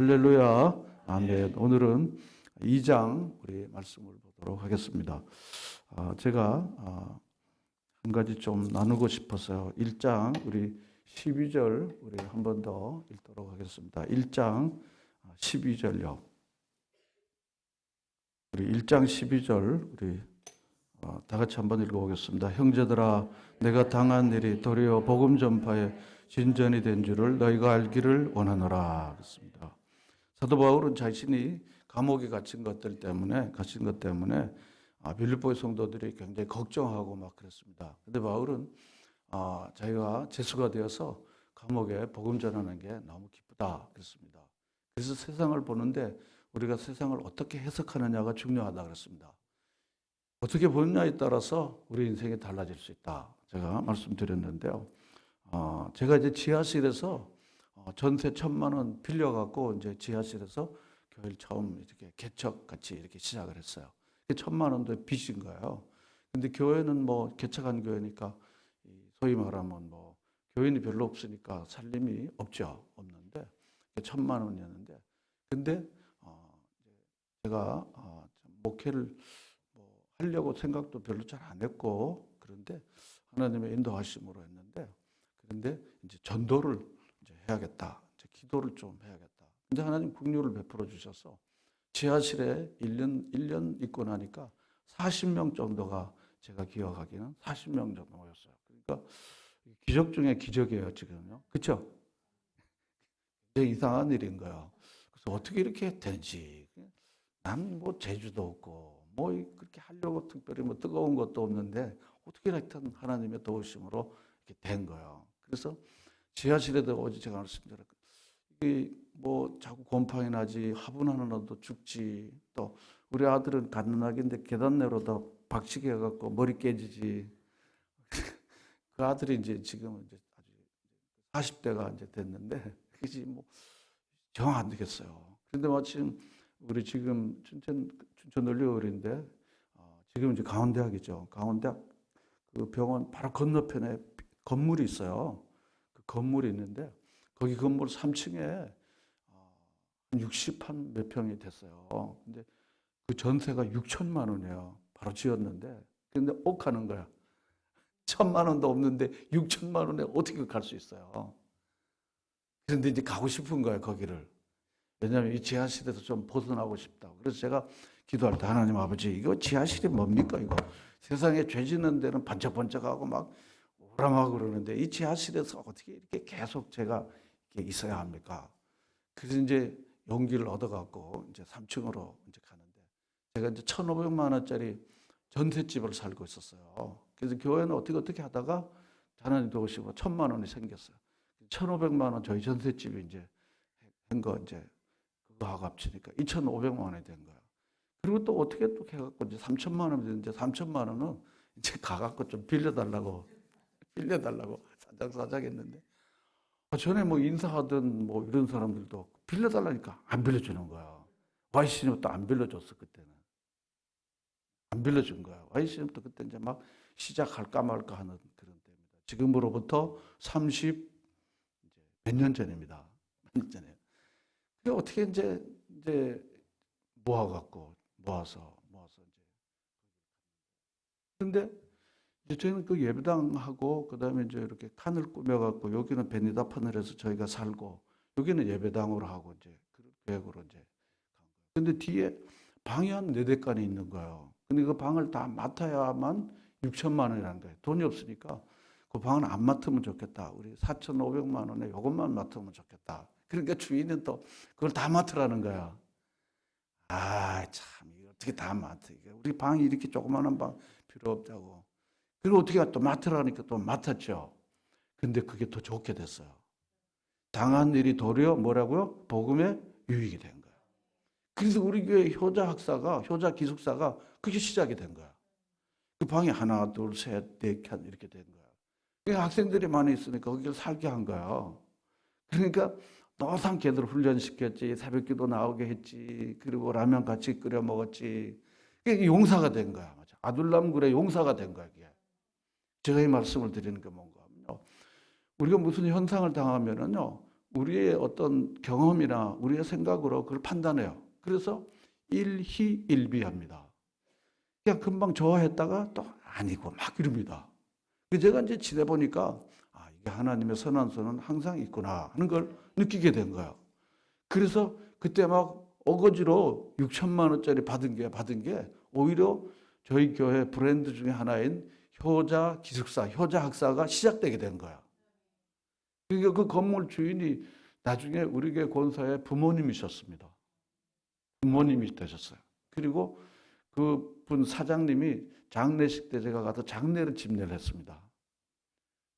할렐루야. 아멘. 오늘은 2장 우리 말씀을 보도록 하겠습니다. 제가 한 가지 좀 나누고 싶어서요. 1장 우리 12절 우리 한 번 더 읽도록 하겠습니다. 1장 12절요. 우리 1장 12절 우리 다 같이 한번 읽어보겠습니다. 형제들아, 내가 당한 일이 도리어 복음 전파에 진전이 된 줄을 너희가 알기를 원하노라. 그렇습니다. 사도 바울은 자신이 감옥에 갇힌 것 때문에 빌립보의 성도들이 굉장히 걱정하고 막 그랬습니다. 근데 바울은 자기가 재수가 되어서 감옥에 복음 전하는 게 너무 기쁘다 그랬습니다. 그래서 세상을 보는데 우리가 세상을 어떻게 해석하느냐가 중요하다 그랬습니다. 어떻게 보느냐에 따라서 우리 인생이 달라질 수 있다. 제가 말씀드렸는데요. 제가 이제 지하실에서 전세 1,000만 원 빌려갖고 이제 지하실에서 교회를 처음 이렇게 개척 같이 이렇게 시작을 했어요. 1,000만 원도 빚인 거예요. 근데 교회는 뭐 개척한 교회니까 소위 말하면 뭐 교인이 별로 없으니까 살림이 없는데 1,000만 원이었는데 근데 제가 목회를 하려고 생각도 별로 잘 안 했고 그런데 하나님의 인도하심으로 했는데 그런데 이제 전도를 이제 해야겠다. 이제 기도를 좀 해야겠다. 근데 하나님 긍휼을 베풀어 주셔서 지하실에 1년 있고 나니까 40명 정도가 제가 기억하기는 40명 정도 모였어요. 그러니까 기적 중에 기적이에요, 지금요. 그렇죠? 되게 이상한 일인 거예요. 그래서 어떻게 이렇게 되는지. 난 뭐 재주도 없고 뭐 그렇게 하려고 특별히 뭐 뜨거운 것도 없는데 어떻게 하여튼 하나님의 도우심으로 이렇게 된 거예요. 그래서 지하실에도 어제 제가 말씀드렸고 이게 뭐 자꾸 곰팡이 나지 화분하는 놈도 죽지 또 우리 아들은 갓난아기인데 계단 내려다 박치기 해갖고 머리 깨지지 그 아들이 이제 지금은 이제 아주 40대가 이제 됐는데 그게 뭐 정 안 되겠어요. 그런데 마침 우리 지금 춘천 을리어울인데 지금 이제 강원대학이죠. 강원대학 그 병원 바로 건너편에 건물이 있어요. 그 건물이 있는데 거기 건물 3층에 한 60한 몇 평이 됐어요. 근데 그 전세가 6천만 원이에요. 바로 지었는데 근데 옥하는 거야. 1,000만 원도 없는데 6천만 원에 어떻게 갈 수 있어요. 그런데 이제 가고 싶은 거예요, 거기를. 왜냐하면 이 지하실에서 좀 벗어나고 싶다고. 그래서 제가 기도할 때 하나님 아버지 이거 지하실이 뭡니까 이거. 세상에 죄 짓는 데는 번쩍번쩍하고 막 오랑하고 그러는데 이 지하실에서 어떻게 이렇게 계속 제가 이렇게 있어야 합니까? 그래서 이제 용기를 얻어갖고 이제 3층으로 이제 가는데 제가 이제 1,500만 원짜리 전셋집을 살고 있었어요. 그래서 교회는 어떻게 하다가 하나님 도우시고 1,000만 원이 생겼어요. 1,500만 원 저희 전셋집이 이제 한 거 이제 그거하고 합치니까 2,500만 원이 된 거야. 그리고 또 어떻게 또 해갖고 이제 3천만 원이 됐는데 3천만 원은 이제 가갖고 좀 빌려달라고 사장 했는데 전에 뭐 인사하던 뭐 이런 사람들도 빌려달라니까 안 빌려주는 거야. YC는 또 안 빌려줬어 그때는. 안 빌려준 거야. YC는 또 그때 이제 막 시작할까 말까 하는 그런 때입니다. 지금으로부터 30 몇 년 전입니다. 몇 년 전에. 어떻게 이제 모아서 이제. 근데 이제 저희는 그 예배당하고 그다음에 이제 이렇게 칸을 꾸며갖고 여기는 베니다판을 해서 저희가 살고 여기는 예배당으로 하고 이제 그런 계획으로 이제 간 거예요. 근데 뒤에 방이 한 4대간이 있는 거예요. 근데 그 방을 다 맡아야만 6천만 원이라는 거예요. 돈이 없으니까 그 방은 안 맡으면 좋겠다. 우리 4,500만 원에 이것만 맡으면 좋겠다. 그러니까 주인은 또 그걸 다 맡으라는 거야. 참, 이거 어떻게 다 맡아. 우리 방이 이렇게 조그마한 방 필요 없다고. 그리고 어떻게 또 맡으라니까 또 맡았죠. 근데 그게 더 좋게 됐어요. 당한 일이 도리어 뭐라고요? 복음의 유익이 된 거야. 그래서 우리 교회 효자 기숙사가 그게 시작이 된 거야. 그 방이 하나, 둘, 셋, 네 칸 이렇게 된 거야. 그러니까 학생들이 많이 있으니까 거기를 살게 한 거야. 그러니까 노상 걔들 훈련시켰지, 새벽기도 나오게 했지, 그리고 라면 같이 끓여 먹었지. 그게 용사가 된 거야. 맞아. 아둘람굴의 용사가 된 거야. 그게. 제가 이 말씀을 드리는 게 뭔가 하면요. 우리가 무슨 현상을 당하면은요, 우리의 어떤 경험이나 우리의 생각으로 그걸 판단해요. 그래서 일희일비합니다. 그냥 금방 좋아했다가 또 아니고 막 이럽니다. 제가 이제 지내보니까 이게 하나님의 선한 손은 항상 있구나 하는 걸 느끼게 된 거예요. 그래서 그때 막 어거지로 6천만 원짜리 받은 게 오히려 저희 교회 브랜드 중에 하나인 효자 기숙사, 효자 학사가 시작되게 된 거야. 그러니까 그 건물 주인이 나중에 우리 교회 권사의 부모님이셨습니다. 부모님이 되셨어요. 그리고 그분 사장님이 장례식 때 제가 가서 장례를 집례를 했습니다.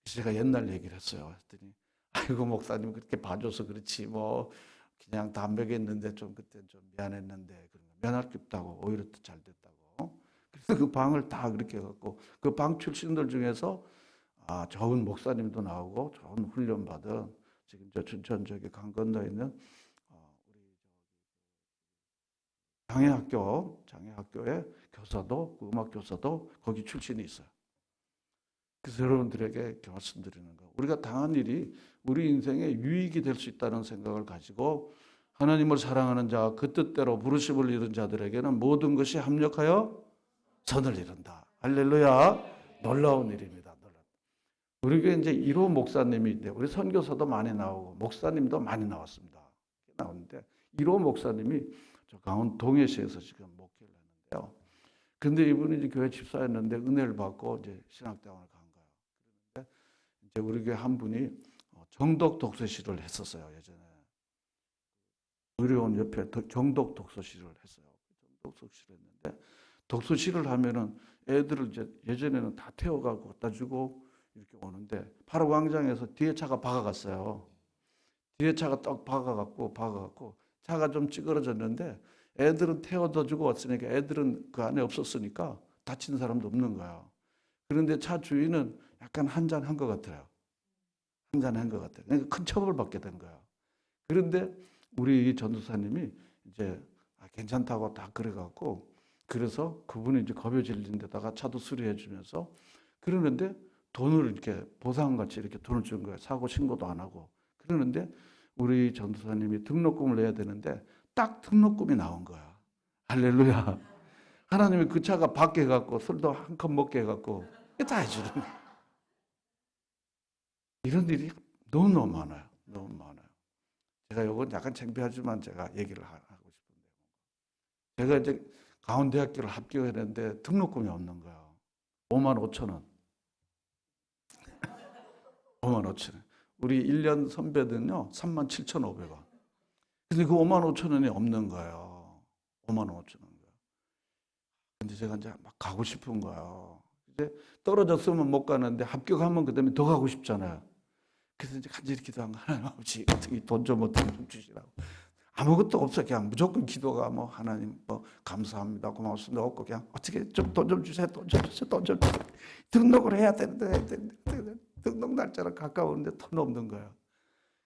제가 옛날 얘기를 했어요. 했더니 아이고 목사님 그렇게 봐줘서 그렇지 뭐 그냥 담배겠는데 좀 그때 좀 미안했는데 면할 게 없다고 오히려 더 잘 됐다고. 그래서 그 방을 다 그렇게 해갖고 그 방 출신들 중에서 좋은 목사님도 나오고 좋은 훈련 받은 지금 저 춘천 저기 강 건너에 있는 우리 장애학교의 교사도 그 음악 교사도 거기 출신이 있어요. 그래서 여러분들에게 말씀드리는 거. 우리가 당한 일이 우리 인생에 유익이 될 수 있다는 생각을 가지고 하나님을 사랑하는 자, 그 뜻대로 부르심을 이룬 자들에게는 모든 것이 합력하여 선을 이룬다. 할렐루야. 놀라운 일입니다. 우리 교회 이제 1호 목사님이 있는데 우리 선교사도 많이 나오고 목사님도 많이 나왔습니다. 나오는데 1호 목사님이 저 강원 동해시에서 지금 목회를 했는데요. 근데 이분이 이제 교회 집사였는데 은혜를 받고 이제 신학대학을 간 거예요. 그런데 이제 우리 교회 한 분이 정독 독서실을 했었어요. 예전에 의료원 옆에 정독 독서실을 했어요. 독서실을 했는데 독서실을 하면은 애들을 이제 예전에는 다 태워가고 갖다 주고 이렇게 오는데 바로 광장에서 뒤에 차가 박아갔어요. 뒤에 차가 딱 박아갖고 차가 좀 찌그러졌는데 애들은 태워다 주고 왔으니까 애들은 그 안에 없었으니까 다친 사람도 없는 거예요. 그런데 차 주인은 약간 한잔한 것 같아요. 한잔한 것 같아요. 그러니까 큰 처벌을 받게 된 거예요. 그런데 우리 전도사님이 이제 괜찮다고 다 그래갖고 그래서 그분이 이제 겁에 질린 데다가 차도 수리해 주면서 그러는데 돈을 이렇게 보상같이 이렇게 돈을 준 거예요. 사고 신고도 안 하고. 그러는데 우리 전도사님이 등록금을 내야 되는데 딱 등록금이 나온 거야. 할렐루야. 하나님이 그 차가 받게 해갖고 술도 한 컵 먹게 해갖고 다 해주는 거야. 이런 일이 너무너무 많아요. 너무 많아요. 제가 이건 약간 창피하지만 제가 얘기를 하고 싶은데 제가 이제 강원대학교를 합격했는데 등록금이 없는 거예요. 5만 5천 원. 5만 5천 원. 우리 1년 선배들은요 3만 7,500원. 근데 그 5만 5천 원이 없는 거예요. 5만 5천 원. 근데 제가 이제 막 가고 싶은 거예요. 이제 떨어졌으면 못 가는데 합격하면 그다음에 더 가고 싶잖아요. 그래서 이제 간절히 기도한 거 하나님 아버지 어떻게 돈 좀 어떻게 좀 주시라고. 아무것도 없어. 그냥 무조건 기도가 뭐 하나님 뭐 감사합니다 고맙습니다 없고 그냥 어떻게 좀 돈 좀 주세요. 돈 좀 주세요. 돈 좀 주세요. 등록을 해야 되는데 등록 날짜가 가까운데 돈 없는 거예요.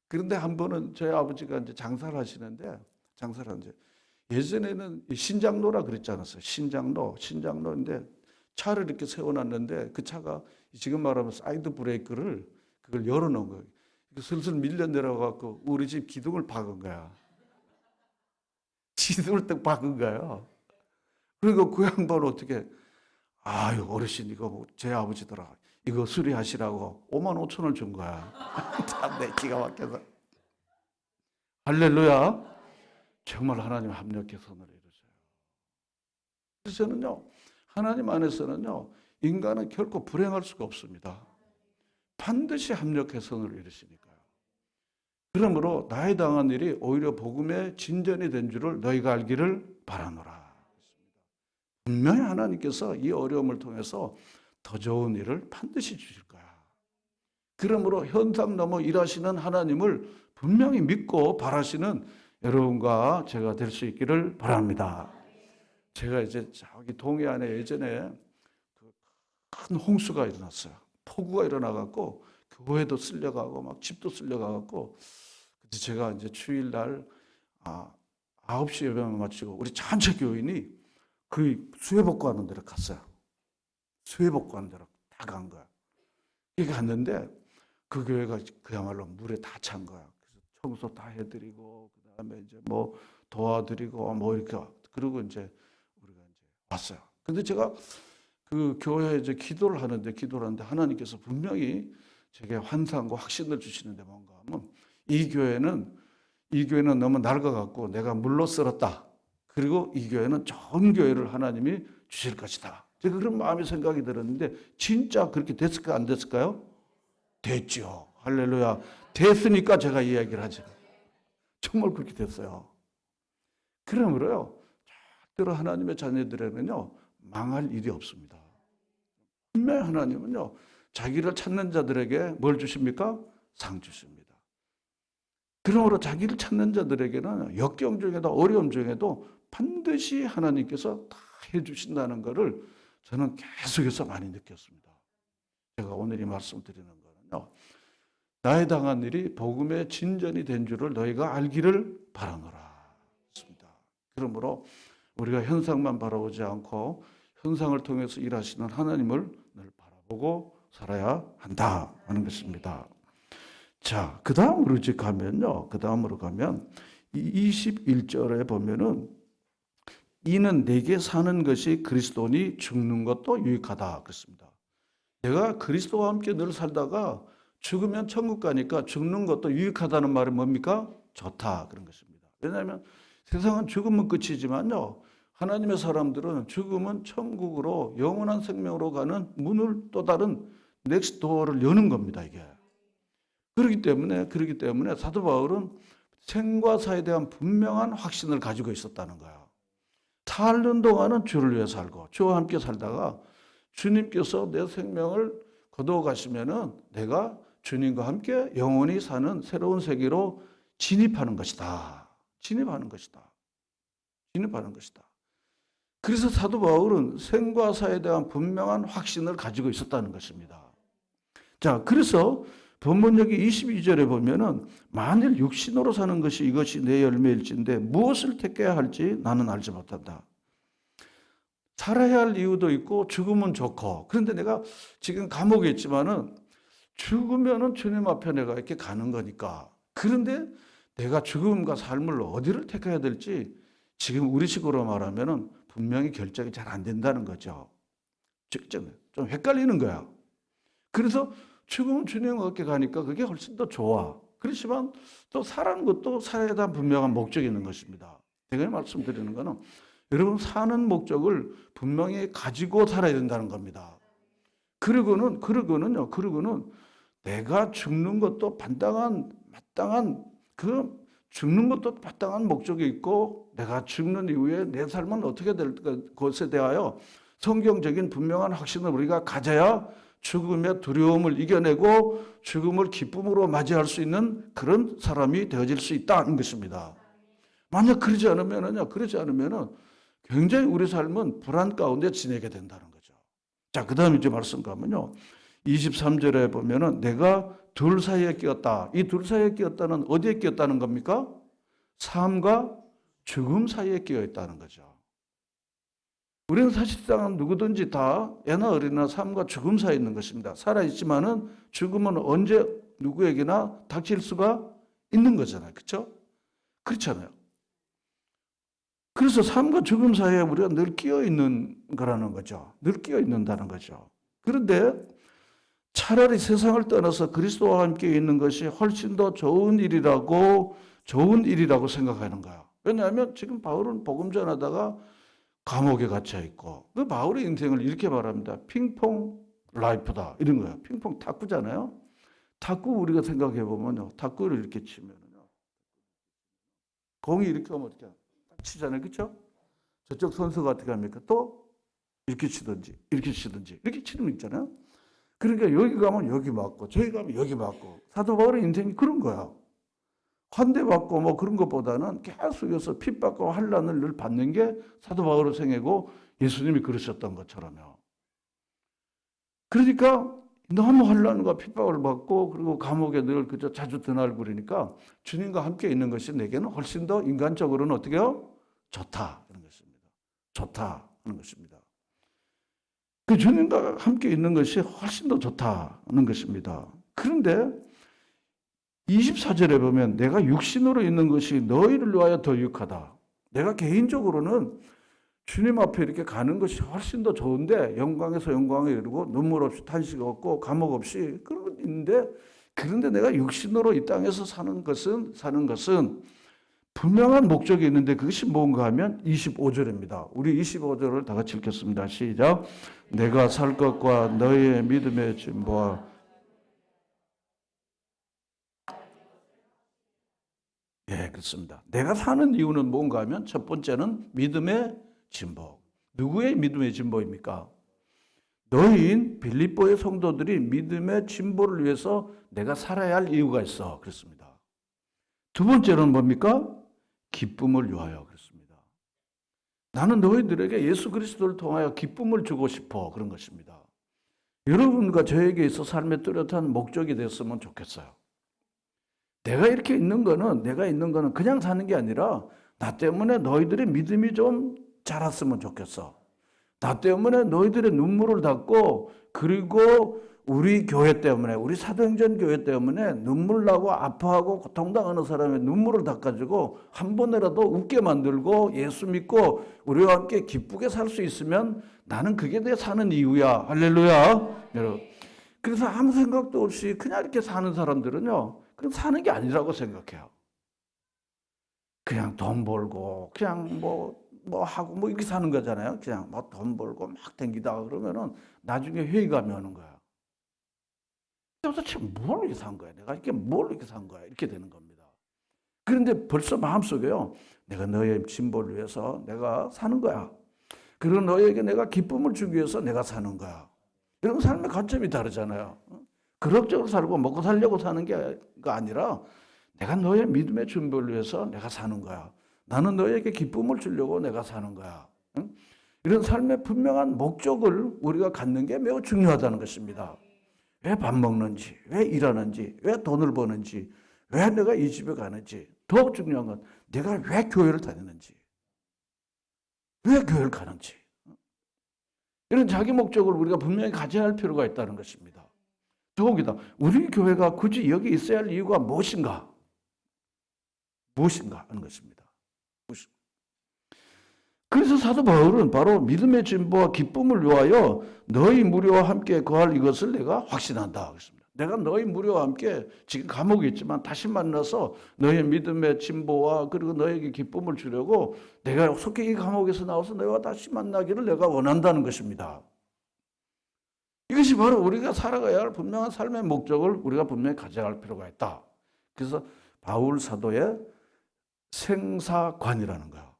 그런데 한 번은 저희 아버지가 이제 장사를 하시는데 예전에는 신장로라 그랬지 않았어요. 신장로인데 차를 이렇게 세워놨는데 그 차가 지금 말하면 사이드 브레이크를 그걸 열어놓은 거예요. 슬슬 밀려 내려가고 우리 집 기둥을 박은 거야. 기둥을 딱 박은 거예요. 그리고 그 양반 어떻게 아유 어르신 이거 뭐 제 아버지더라. 이거 수리하시라고 5만 5천 원 준 거야. 참 내 기가 막혀서. 할렐루야. 정말 하나님 합력의 선을 이루셔요. 그래서 저는요, 하나님 안에서는요, 인간은 결코 불행할 수가 없습니다. 반드시 합력의 선을 이루시니까요. 그러므로 나에 당한 일이 오히려 복음의 진전이 된 줄을 너희가 알기를 바라노라. 분명히 하나님께서 이 어려움을 통해서 더 좋은 일을 반드시 주실 거야. 그러므로 현상 넘어 일하시는 하나님을 분명히 믿고 바라시는 여러분과 제가 될 수 있기를 바랍니다. 제가 이제 저기 동해안에 예전에 큰 홍수가 일어났어요. 폭우가 일어나갖고 교회도 쓸려가고 막 집도 쓸려가갖고 그때 제가 이제 주일날 9시 예배만 마치고 우리 전체 교인이 그 수해복구 하는 데로 갔어요. 수해복구 하는 데로 다 간 거야. 이렇게 갔는데 그 교회가 그야말로 물에 다 찬 거야. 그래서 청소 다 해드리고 그다음에 이제 뭐 도와드리고 뭐 이렇게 그리고 이제 우리가 이제 왔어요. 근데 제가 그 교회에 이제 기도를 하는데 하나님께서 분명히 제게 환상과 확신을 주시는데 뭔가 하면 이 교회는 너무 낡아갖고 내가 물로 쓸었다. 그리고 이 교회는 좋은 교회를 하나님이 주실 것이다. 제가 그런 마음의 생각이 들었는데 진짜 그렇게 됐을까 안 됐을까요? 됐죠. 할렐루야. 됐으니까 제가 이야기를 하죠. 정말 그렇게 됐어요. 그러므로요. 절대로 하나님의 자녀들에게는요. 망할 일이 없습니다. 분명히 하나님은요. 자기를 찾는 자들에게 뭘 주십니까? 상 주십니다. 그러므로 자기를 찾는 자들에게는 역경 중에도 어려움 중에도 반드시 하나님께서 다 해주신다는 것을 저는 계속해서 많이 느꼈습니다. 제가 오늘 이 말씀 드리는 거는요. 나에 당한 일이 복음의 진전이 된 줄을 너희가 알기를 바라노라. 그러므로 우리가 현상만 바라보지 않고 현상을 통해서 일하시는 하나님을 늘 바라보고 살아야 한다 하는 것입니다. 자, 그 다음으로 가면 이 21절에 보면은 이는 내게 사는 것이 그리스도니 죽는 것도 유익하다 그랬습니다. 내가 그리스도와 함께 늘 살다가 죽으면 천국 가니까 죽는 것도 유익하다는 말은 뭡니까? 좋다 그런 것입니다. 왜냐하면 세상은 죽으면 끝이지만요. 하나님의 사람들은 죽으면 천국으로 영원한 생명으로 가는 문을 또 다른 넥스트 도어를 여는 겁니다. 이게. 그렇기 때문에 사도 바울은 생과 사에 대한 분명한 확신을 가지고 있었다는 거예요. 살는 동안은 주를 위해 살고 주와 함께 살다가 주님께서 내 생명을 거두어 가시면은 내가 주님과 함께 영원히 사는 새로운 세계로 진입하는 것이다. 진입하는 것이다. 그래서 사도 바울은 생과 사에 대한 분명한 확신을 가지고 있었다는 것입니다. 자, 그래서 본문 여기 22절에 보면은 만일 육신으로 사는 것이 이것이 내 열매일진데 무엇을 택해야 할지 나는 알지 못한다. 살아야 할 이유도 있고 죽으면 좋고 그런데 내가 지금 감옥에 있지만은 죽으면은 주님 앞에 내가 이렇게 가는 거니까 그런데 내가 죽음과 삶을 어디를 택해야 될지 지금 우리식으로 말하면은 분명히 결정이 잘 안 된다는 거죠. 좀 헷갈리는 거야. 그래서 죽으면 주님과 함께 가니까 그게 훨씬 더 좋아. 그렇지만 또 사는 것도 살아야 될 분명한 목적이 있는 것입니다. 제가 말씀드리는 거는 여러분 사는 목적을 분명히 가지고 살아야 된다는 겁니다. 그리고는 내가 죽는 것도 마땅한 죽는 것도 마땅한 목적이 있고 내가 죽는 이후에 내 삶은 어떻게 될 것에 대하여 성경적인 분명한 확신을 우리가 가져야 죽음의 두려움을 이겨내고 죽음을 기쁨으로 맞이할 수 있는 그런 사람이 되어질 수 있다는 것입니다. 만약 그러지 않으면은 굉장히 우리 삶은 불안 가운데 지내게 된다는 거죠. 자, 그 다음에 이제 말씀 가면요. 23절에 보면은 내가 둘 사이에 끼었다. 이 둘 사이에 끼었다는 어디에 끼었다는 겁니까? 삶과 죽음 사이에 끼어 있다는 거죠. 우리는 사실상 누구든지 다 애나 어린이나 삶과 죽음 사이에 있는 것입니다. 살아있지만은 죽음은 언제 누구에게나 닥칠 수가 있는 거잖아요. 그렇죠? 그렇잖아요. 그래서 삶과 죽음 사이에 우리가 늘 끼어 있는 거라는 거죠. 늘 끼어 있는다는 거죠. 그런데 차라리 세상을 떠나서 그리스도와 함께 있는 것이 훨씬 더 좋은 일이라고 생각하는 거야. 왜냐하면 지금 바울은 복음 전하다가 감옥에 갇혀 있고 그 바울의 인생을 이렇게 말합니다. 핑퐁 라이프다 이런 거예요. 핑퐁 탁구잖아요. 탁구 우리가 생각해 보면요, 탁구를 이렇게 치면요, 공이 이렇게 오면 어떻게 치잖아요, 그렇죠? 저쪽 선수가 어떻게 합니까? 또 이렇게 치든지 이렇게 치는 거 있잖아요. 그러니까 여기 가면 여기 맞고 저기 가면 여기 맞고 사도 바울의 인생이 그런 거야. 환대받고 뭐 그런 것보다는 계속해서 핍박과 환난을 늘 받는 게 사도 바울의 생애고 예수님이 그러셨던 것처럼요. 그러니까 너무 환난과 핍박을 받고 그리고 감옥에 늘 그저 자주 드날부리니까 주님과 함께 있는 것이 내게는 훨씬 더 인간적으로는 어떻게요? 좋다 하는 것입니다. 좋다 하는 것입니다. 그 주님과 함께 있는 것이 훨씬 더 좋다는 것입니다. 그런데 24절에 보면 내가 육신으로 있는 것이 너희를 위하여 더 유익하다. 내가 개인적으로는 주님 앞에 이렇게 가는 것이 훨씬 더 좋은데 영광에서 영광에 이르고 눈물 없이 탄식 없고 감옥 없이 그런 건 있는데 그런데 내가 육신으로 이 땅에서 사는 것은 분명한 목적이 있는데 그것이 뭔가 하면 25절입니다. 우리 25절을 다 같이 읽겠습니다. 시작. 내가 살 것과 너희의 믿음의 진보와 예, 그렇습니다. 내가 사는 이유는 뭔가 하면 첫 번째는 믿음의 진보. 누구의 믿음의 진보입니까? 너희인 빌립보의 성도들이 믿음의 진보를 위해서 내가 살아야 할 이유가 있어. 그렇습니다. 두 번째는 뭡니까? 기쁨을 위하여. 그렇습니다. 나는 너희들에게 예수 그리스도를 통하여 기쁨을 주고 싶어. 그런 것입니다. 여러분과 저에게 있어 삶의 뚜렷한 목적이 됐으면 좋겠어요. 내가 있는 거는 그냥 사는 게 아니라 나 때문에 너희들의 믿음이 좀 자랐으면 좋겠어. 나 때문에 너희들의 눈물을 닦고 그리고 우리 교회 때문에 우리 사도행전 교회 때문에 눈물 나고 아파하고 고통당하는 사람의 눈물을 닦아주고 한 번이라도 웃게 만들고 예수 믿고 우리와 함께 기쁘게 살 수 있으면 나는 그게 내 사는 이유야. 할렐루야. 여러분. 그래서 아무 생각도 없이 그냥 이렇게 사는 사람들은요. 그건 사는 게 아니라고 생각해요. 그냥 돈 벌고 그냥 뭐 하고 이렇게 사는 거잖아요. 그냥 막 돈 벌고 막 댕기다 그러면은 나중에 회의감이 오는 거야. 도대체 뭘 이렇게 산 거야? 내가 이렇게 뭘 이렇게 산 거야? 이렇게 되는 겁니다. 그런데 벌써 마음속에요. 내가 너의 진보를 위해서 내가 사는 거야. 그리고 너에게 내가 기쁨을 주기 위해서 내가 사는 거야. 이런 삶의 관점이 다르잖아요. 그럭저럭 살고 먹고 살려고 사는 게 아니라 내가 너의 믿음의 준비를 위해서 내가 사는 거야. 나는 너에게 기쁨을 주려고 내가 사는 거야. 이런 삶의 분명한 목적을 우리가 갖는 게 매우 중요하다는 것입니다. 왜 밥 먹는지, 왜 일하는지, 왜 돈을 버는지, 왜 내가 이 집에 가는지, 더 중요한 건 내가 왜 교회를 다니는지, 왜 교회를 가는지. 이런 자기 목적을 우리가 분명히 가져야 할 필요가 있다는 것입니다. 더욱이다. 우리 교회가 굳이 여기 있어야 할 이유가 무엇인가? 무엇인가 하는 것입니다. 그래서 사도 바울은 바로 믿음의 진보와 기쁨을 위하여 너희 무리와 함께 거할 이것을 내가 확신한다. 그랬습니다. 내가 너희 무리와 함께 지금 감옥에 있지만 다시 만나서 너의 믿음의 진보와 그리고 너에게 기쁨을 주려고 내가 속히 이 감옥에서 나와서 너희와 다시 만나기를 내가 원한다는 것입니다. 이것이 바로 우리가 살아가야 할 분명한 삶의 목적을 우리가 분명히 가져갈 필요가 있다. 그래서 바울 사도의 생사관이라는 거예요.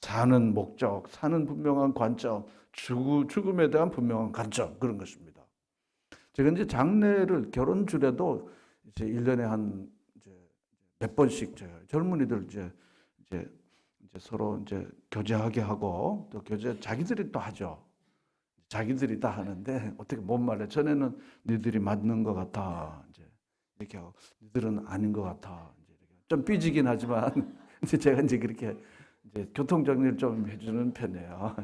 사는 목적, 사는 분명한 관점, 죽음에 대한 분명한 관점, 그런 것입니다. 제가 이제 장례를 결혼 주례도 이제 1년에 한 몇 번씩 젊은이들 이제 서로 이제 교제하게 하고 또 자기들이 또 하죠. 자기들이 다 하는데 어떻게 못 말해. 전에는 너희들이 맞는 것 같아. 이제 이렇게 하고 너희들은 아닌 것 같아. 이제 좀 삐지긴 하지만 이제 제가 이제 그렇게 이제 교통 정리를 좀 해주는 편이에요.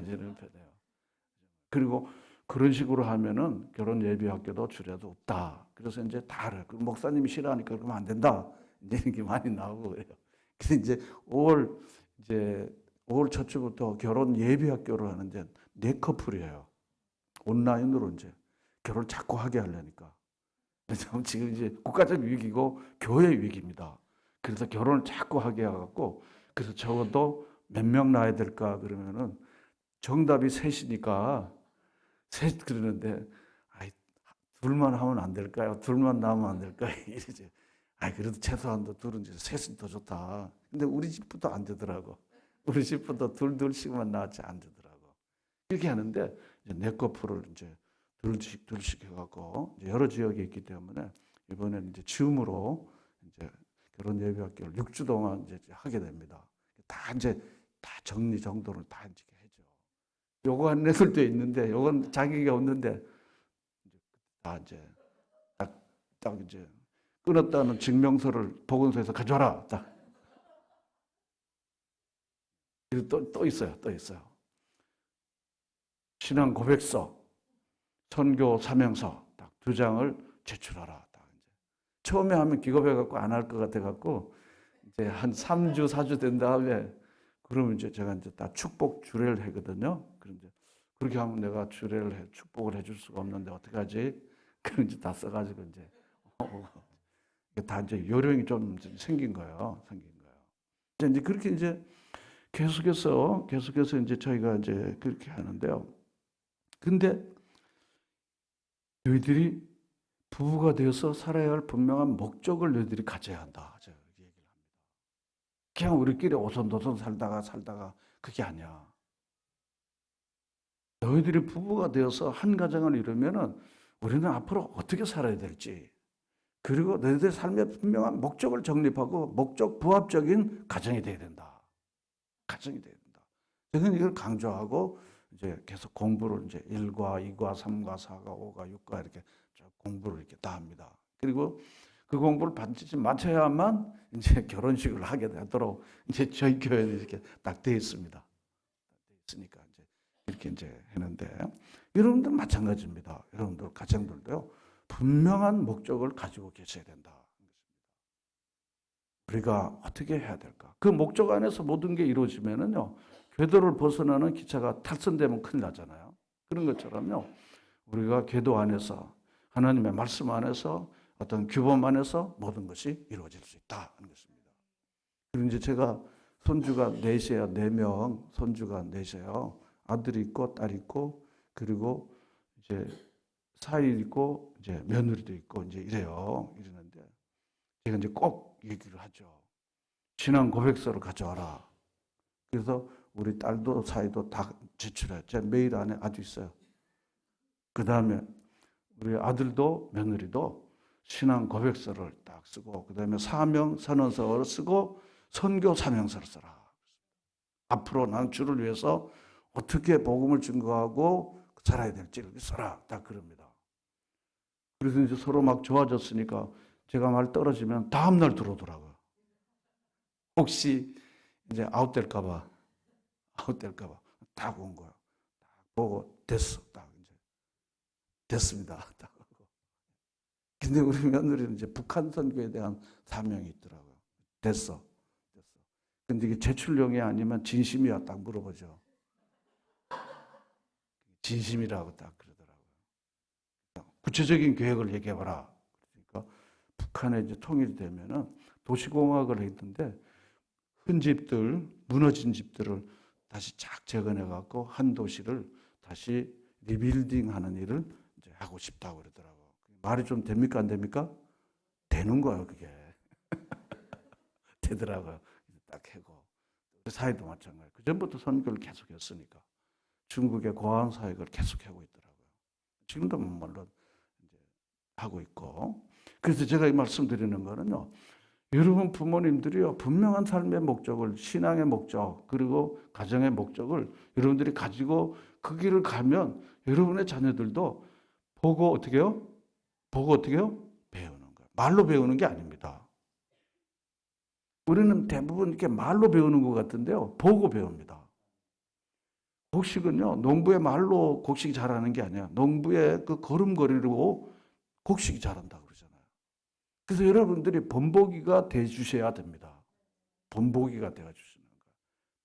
그리고 그런 식으로 하면은 결혼 예비 학교도 주례도 없다. 그래서 이제 다 알아요. 그 목사님이 싫어하니까 그러면 안 된다. 이제 이렇게 많이 나오고 그래요. 그래서 이제 5월 초쯤부터 결혼 예비 학교를 하는데 4커플이에요. 온라인으로 이제 결혼 자꾸 하게 하려니까. 지금 이제 국가적 위기고 교회 위기입니다. 그래서 결혼을 자꾸 하게 해갖고 그래서 적어도 몇 명 낳아야 될까 그러면은 정답이 셋이니까 셋 그러는데 둘만 하면 안 될까요? 둘만 낳으면 안 될까요? 이러지. 그래도 최소한 둘은 셋은 더 좋다. 근데 우리 집부터 안 되더라고. 우리 집부터 둘씩만 낳았지 안 되더라고. 이렇게 하는데 이제 4커플을 이제 둘씩 해갖고 여러 지역에 있기 때문에 이번에는 이제 줌으로 이제 결혼 예비 학교를 6주 동안 이제 하게 됩니다. 다 정리 정돈을 다 이제 해줘. 요거 한 애들도 있는데 요건 자기가 없는데 다 이제 딱 이제 끊었다는 증명서를 보건소에서 가져와라. 딱. 그리고 또 있어요. 신앙 고백서, 선교 사명서 딱 2장을 제출하라. 딱 이제 처음에 하면 기겁해갖고 안 할 것 같아갖고 이제 한 3주, 4주 된 다음에 그러면 이제 제가 이제 다 축복 주례를 하거든요. 그런데 그렇게 하면 내가 축복을 해줄 수가 없는데 어떡하지? 그런 이제 다 써가지고 이제 다 이제 요령이 좀 생긴 거예요. 이제 그렇게 이제 계속해서 이제 저희가 이제 그렇게 하는데요. 근데 너희들이 부부가 되어서 살아야 할 분명한 목적을 너희들이 가져야 한다. 제가 얘기를 합니다. 그냥 우리끼리 오손도손 살다가 그게 아니야. 너희들이 부부가 되어서 한 가정을 이루면은 우리는 앞으로 어떻게 살아야 될지, 그리고 너희들의 삶의 분명한 목적을 정립하고 목적 부합적인 가정이 돼야 된다. 가정이 돼야 된다. 저는 이걸 강조하고 이제 계속 공부를 이제 1과 2과 3과 4과 5과 6과 이렇게 공부를 이렇게 다 합니다. 그리고 그 공부를 반드시 마쳐야만 이제 결혼식을 하게 되도록 이제 저희 교회는 이렇게 딱 되어 있습니다. 되어 있으니까 이제 이렇게 이제 하는데, 여러분들 마찬가지입니다. 여러분들 가정들도요, 분명한 목적을 가지고 계셔야 된다. 우리가 어떻게 해야 될까? 그 목적 안에서 모든 게 이루어지면은요, 궤도를 벗어나는 기차가 탈선되면 큰일 나잖아요. 그런 것처럼요, 우리가 궤도 안에서, 하나님의 말씀 안에서, 어떤 규범 안에서 모든 것이 이루어질 수 있다는 것입니다. 그리고 이제 제가 손주가 넷이에요. 4명 손주가 넷이에요. 아들이 있고 딸이 있고 그리고 이제 사위 있고 이제 며느리도 있고 이제 이러는데 제가 이제 꼭 얘기를 하죠. 신앙 고백서를 가져와라. 그래서 우리 딸도 사위도 다 제출해. 제 메일 안에 아주 있어요. 그 다음에 우리 아들도 며느리도 신앙 고백서를 딱 쓰고, 그 다음에 사명 선언서를 쓰고 선교 사명서를 써라. 앞으로 난 주를 위해서 어떻게 복음을 증거하고 살아야 될지를 써라. 딱 그럽니다. 그래서 이제 서로 막 좋아졌으니까 제가 말 떨어지면 다음날 들어오더라고요. 혹시 이제 아웃될까봐 딱 온 거예요. 딱 보고 됐어. 딱 이제 됐습니다. 딱 하고. 근데 우리 며느리는 이제 북한 선교에 대한 사명이 있더라고요. 됐어. 근데 이게 제출용이 아니면 진심이야 딱 물어보죠. 진심이라고 딱 그러더라고요. 구체적인 계획을 얘기해봐라. 그러니까 북한에 이제 통일이 되면은 도시공학을 했는데 흔집들, 무너진 집들을 다시 쫙 재건해갖고 한 도시를 다시 리빌딩하는 일을 이제 하고 싶다고 그러더라고요. 말이 좀 됩니까 안 됩니까? 되는 거예요 그게. 되더라고요. 딱 하고 사회도 마찬가지. 그 전부터 선교를 계속했으니까 중국의 고아원 사역을 계속하고 있더라고요. 지금도 물론 이제 하고 있고. 그래서 제가 이 말씀드리는 거는요, 여러분 부모님들이요 분명한 삶의 목적을, 신앙의 목적 그리고 가정의 목적을 여러분들이 가지고 그 길을 가면 여러분의 자녀들도 보고 어떻게 해요? 배우는 거예요. 말로 배우는 게 아닙니다. 우리는 대부분 이렇게 말로 배우는 것 같은데요, 보고 배웁니다. 곡식은요, 농부의 말로 곡식이 자라는 게 아니야. 농부의 그 걸음걸이로 곡식이 자란다 그러잖아요. 그래서 여러분들이 본보기가 돼 주셔야 됩니다. 본보기가 되어 주시는 거예요.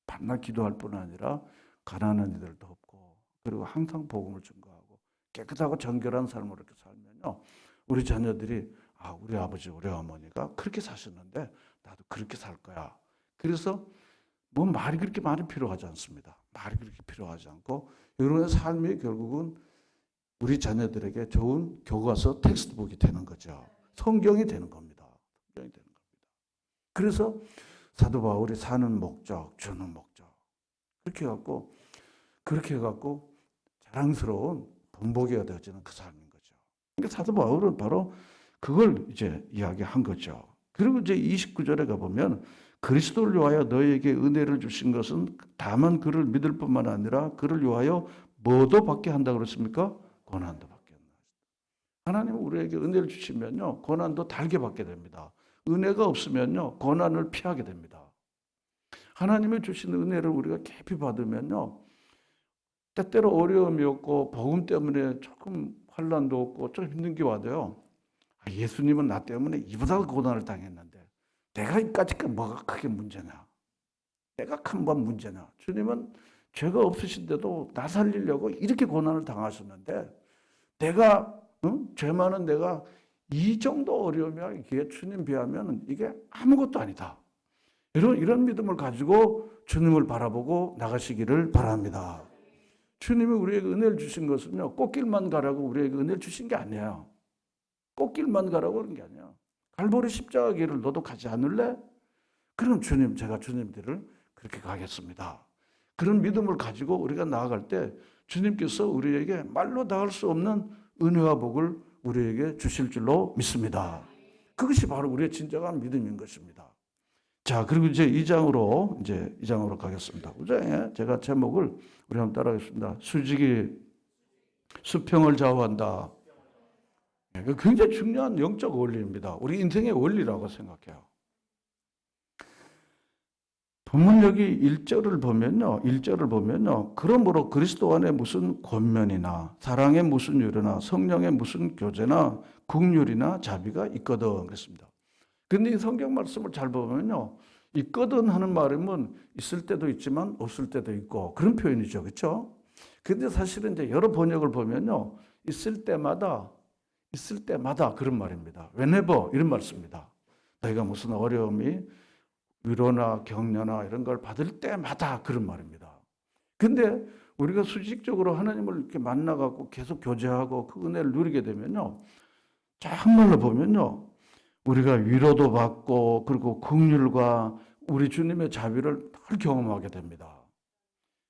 밤낮 기도할 뿐 아니라 가난한 이들을 돕고, 그리고 항상 복음을 증거하고 깨끗하고 정결한 삶으로 이렇게 살면요, 우리 자녀들이 우리 아버지, 우리 어머니가 그렇게 사셨는데 나도 그렇게 살 거야. 그래서 뭐 말이 그렇게 많이 필요하지 않습니다. 말이 그렇게 필요하지 않고 여러분의 삶이 결국은 우리 자녀들에게 좋은 교과서 텍스트북이 되는 거죠. 성경이 되는 겁니다. 성경이 되는 겁니다. 그래서 사도 바울이 사는 목적, 주는 목적 그렇게 해갖고 자랑스러운 본보기가 되어지는 그 삶인 거죠. 그러니까 사도 바울은 바로 그걸 이제 이야기한 거죠. 그리고 이제 29절에 가보면 그리스도를 위하여 너에게 은혜를 주신 것은 다만 그를 믿을 뿐만 아니라 그를 위하여 뭐도 받게 한다고 그랬습니까? 고난도 받게 한다. 하나님은 우리에게 은혜를 주시면요, 고난도 달게 받게 됩니다. 은혜가 없으면요, 고난을 피하게 됩니다. 하나님이 주신 은혜를 우리가 깊이 받으면요, 때때로 어려움이 없고 복음 때문에 조금 환난도 없고 좀 힘든 게 와도요, 예수님은 나 때문에 이보다 고난을 당했는데 내가 이까짓 뭐가 크게 문제냐? 내가 큰 건 문제냐? 주님은 죄가 없으신데도 나 살리려고 이렇게 고난을 당하셨는데 내가 죄 많은 내가 이 정도 어려우면 이게 주님 비하면 이게 아무것도 아니다. 이런 믿음을 가지고 주님을 바라보고 나가시기를 바랍니다. 주님이 우리에게 은혜를 주신 것은요, 꽃길만 가라고 우리에게 은혜를 주신 게 아니에요. 꽃길만 가라고 하는 게 아니야. 갈보리 십자가 길을 너도 가지 않을래? 그럼 주님, 제가 주님들을 그렇게 가겠습니다. 그런 믿음을 가지고 우리가 나아갈 때 주님께서 우리에게 말로 다 할 수 없는 은혜와 복을 우리에게 주실 줄로 믿습니다. 그것이 바로 우리의 진정한 믿음인 것입니다. 자, 그리고 이제 2장으로 가겠습니다. 5장에 제가 제목을 우리 한번 따라하겠습니다. 수직이 수평을 좌우한다. 굉장히 중요한 영적 원리입니다. 우리 인생의 원리라고 생각해요. 본문 여기 1절을 보면요. 그러므로 그리스도 안에 무슨 권면이나 사랑의 무슨 유래나 성령의 무슨 교제나 국률이나 자비가 있거든 그랬습니다. 근데 이 성경 말씀을 잘 보면요. 있거든 하는 말은 있을 때도 있지만 없을 때도 있고 그런 표현이죠. 그렇죠? 근데 사실은 이제 여러 번역을 보면요. 있을 때마다 그런 말입니다. whenever 이런 말 씁니다. 너희가 무슨 어려움이 위로나 격려나 이런 걸 받을 때마다 그런 말입니다. 근데 우리가 수직적으로 하나님을 이렇게 만나갖고 계속 교제하고 그 은혜를 누리게 되면요. 정말로 보면요. 우리가 위로도 받고 그리고 긍휼과 우리 주님의 자비를 늘 경험하게 됩니다.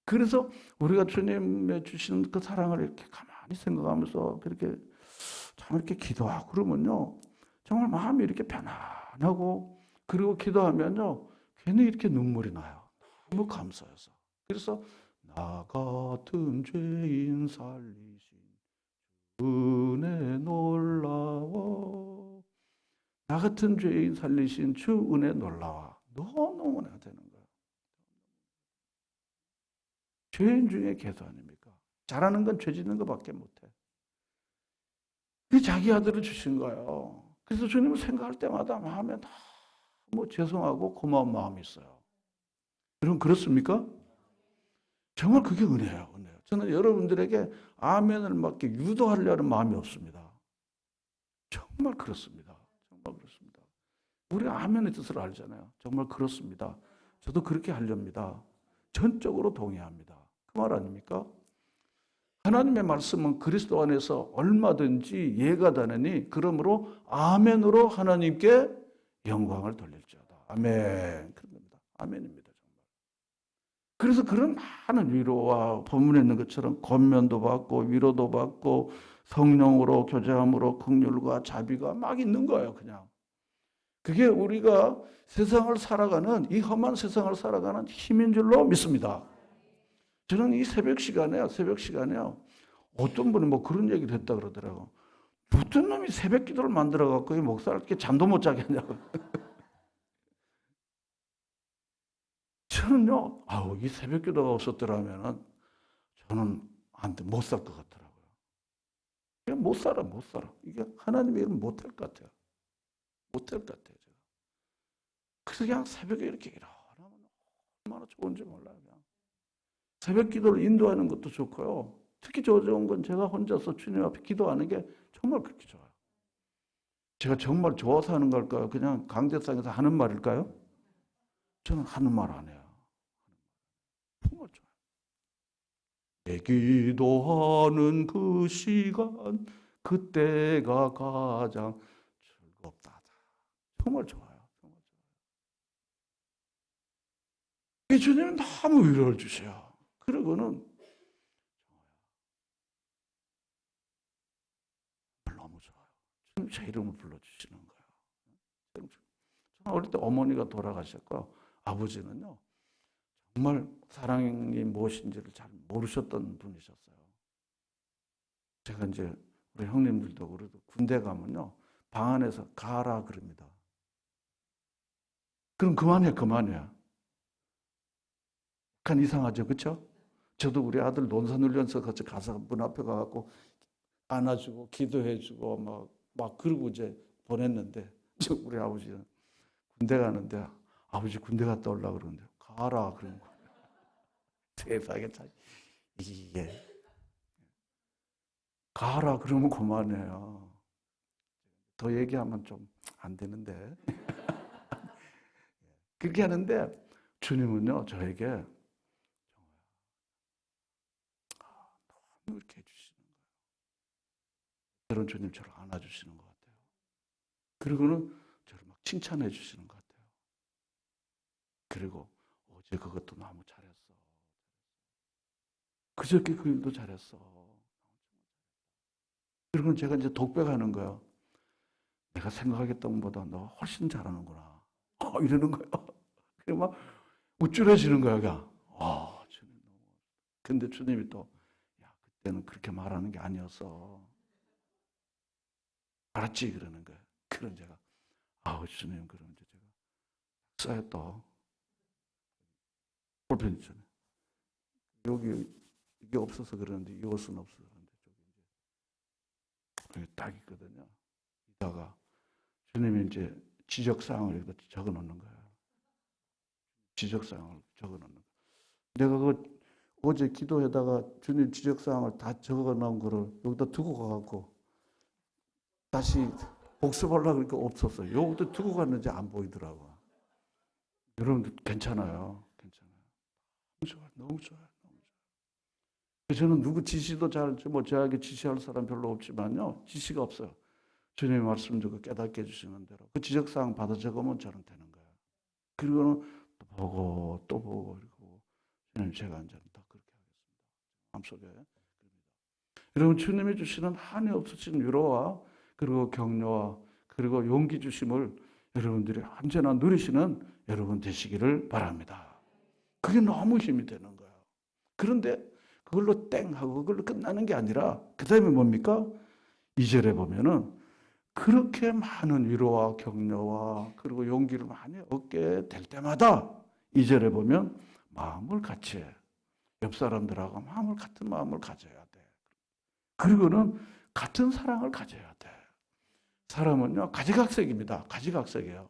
그래서 우리가 주님의 주시는 그 사랑을 이렇게 가만히 생각하면서 그렇게 참 이렇게 기도하고 그러면요. 정말 마음이 이렇게 편안하고 그리고 기도하면요. 괜히 이렇게 눈물이 나요. 너무 감사해서. 그래서 나 같은 죄인 살리신 은혜 놀라워. 나 같은 죄인 살리신 주 은혜 놀라워. 너무너무나 되는 거예요. 죄인 중에 개수 아닙니까? 잘하는 건 죄 짓는 것밖에 못해. 그 자기 아들을 주신 거예요. 그래서 주님을 생각할 때마다 마음에 너무 죄송하고 고마운 마음이 있어요. 여러분 그렇습니까? 정말 그게 은혜예요. 은혜예요. 저는 여러분들에게 아멘을 막 이렇게 유도하려는 마음이 없습니다. 정말 그렇습니다. 정말 그렇습니다. 우리가 아멘의 뜻을 알잖아요. 정말 그렇습니다. 저도 그렇게 하렵니다. 전적으로 동의합니다. 그 말 아닙니까? 하나님의 말씀은 그리스도 안에서 얼마든지 예가 되느니 그러므로 아멘으로 하나님께 영광을 돌릴지어다. 아멘. 그런 겁니다. 아멘입니다. 정말. 그래서 그런 많은 위로와 본문에 있는 것처럼 권면도 받고 위로도 받고 성령으로 교제함으로 긍휼과 자비가 막 있는 거예요. 그냥. 그게 우리가 세상을 살아가는 이 험한 세상을 살아가는 힘인 줄로 믿습니다. 저는 이 새벽 시간에요. 어떤 분이 뭐 그런 얘기를 했다 그러더라고. 무슨 놈이 새벽 기도를 만들어 갖고 이 목사를 이렇게 잠도 못 자게 하냐고. 저는요. 이 새벽 기도가 없었더라면은 저는 못 살 것 같더라고요. 그냥 못 살아. 이게 하나님의 일은 못할 것 같아요. 제가. 그래서 그냥 새벽에 이렇게 일어나면 얼마나 좋은지 몰라요. 그냥. 새벽 기도를 인도하는 것도 좋고요. 특히 좋은 건 제가 혼자서 주님 앞에 기도하는 게 정말 그렇게 좋아요. 제가 정말 좋아서 하는 걸까요? 그냥 강제성에서 하는 말일까요? 저는 하는 말 안 해요. 정말 좋아요. 내 기도하는 그 시간, 그때가 가장 즐겁다. 정말 좋아요. 주님은 너무 위로를 주셔요. 그러고는 너무 좋아요. 주님 제 이름을 불러주시는 거예요. 저는 어릴 때 어머니가 돌아가셨고 아버지는요. 정말 사랑이 무엇인지를 잘 모르셨던 분이셨어요. 제가 이제 우리 형님들도 그래도 군대 가면요. 방 안에서 가라 그럽니다. 그럼 그만해. 약간 이상하죠. 그렇죠? 저도 우리 아들 논산훈련소 같이 가서 문 앞에 가갖고 안아주고 기도해주고 막 그러고 이제 보냈는데 우리 아버지는 군대 가는데 아버지 군대 갔다 오려고 그러는데 가라 그런 거예요. 세상에 참 이게 가라 그러면 그만해요. 더 얘기하면 좀 안 되는데 그렇게 하는데 주님은요 저에게 너무 이렇게 해주시는 거예요. 그런 주님 저를 안아주시는 것 같아요. 그리고는 저를 막 칭찬해 주시는 것 같아요. 그리고 어제 그것도 너무 잘했어. 그저께 그 일도 잘했어. 그리고 제가 이제 독백하는 거예요. 내가 생각했던 것보다 너 훨씬 잘하는구나. 이러는 거예요. 그리고 막 우쭐해지는 거예요. 주님 너무. 근데 주님이 또, 야, 그때는 그렇게 말하는 게 아니었어. 알았지? 그러는 거예요. 그런 제가, 주님, 그러면 이제 제가 쌓였 또, 볼펜 있잖아요. 여기, 이게 없어서 그러는데, 이 옷은 없어서 그러는데, 여기 딱 있거든요. 이따가 주님이 이제 지적사항을 여기다 적어 놓는 거예요. 지적사항을 적어 놓는 거예요. 내가 그 어제 기도에다가 주님 지적사항을 다 적어 놓은 거를 여기다 두고 가갖고 다시 복습하려고 그러니까 없었어요. 여기다 두고 갔는지 안 보이더라고요. 여러분들 괜찮아요. 괜찮아요. 너무 좋아요. 너무 좋아요. 너무 좋아요. 저는 누구 지시도 저에게 지시할 사람 별로 없지만요. 지시가 없어요. 주님의 말씀 듣고 깨닫게 해주시는 대로 그 지적사항 받아 적으면 저는 되는 거예요. 그리고는 또 보고 또 보고 그리고 주님 제가 이제 다 그렇게 하겠습니다. 마음속에. 여러분 주님이 주시는 한이 없으신 위로와 그리고 격려와 그리고 용기 주심을 여러분들이 언제나 누리시는 여러분 되시기를 바랍니다. 그게 너무 힘이 되는 거예요. 그런데 그걸로 땡 하고 그걸로 끝나는 게 아니라 그 다음에 뭡니까? 2절에 보면은 그렇게 많은 위로와 격려와 그리고 용기를 많이 얻게 될 때마다 2절에 보면 마음을 같이 해. 옆 사람들하고 같은 마음을 가져야 돼. 그리고는 같은 사랑을 가져야 돼. 사람은요 가지각색입니다. 가지각색이에요.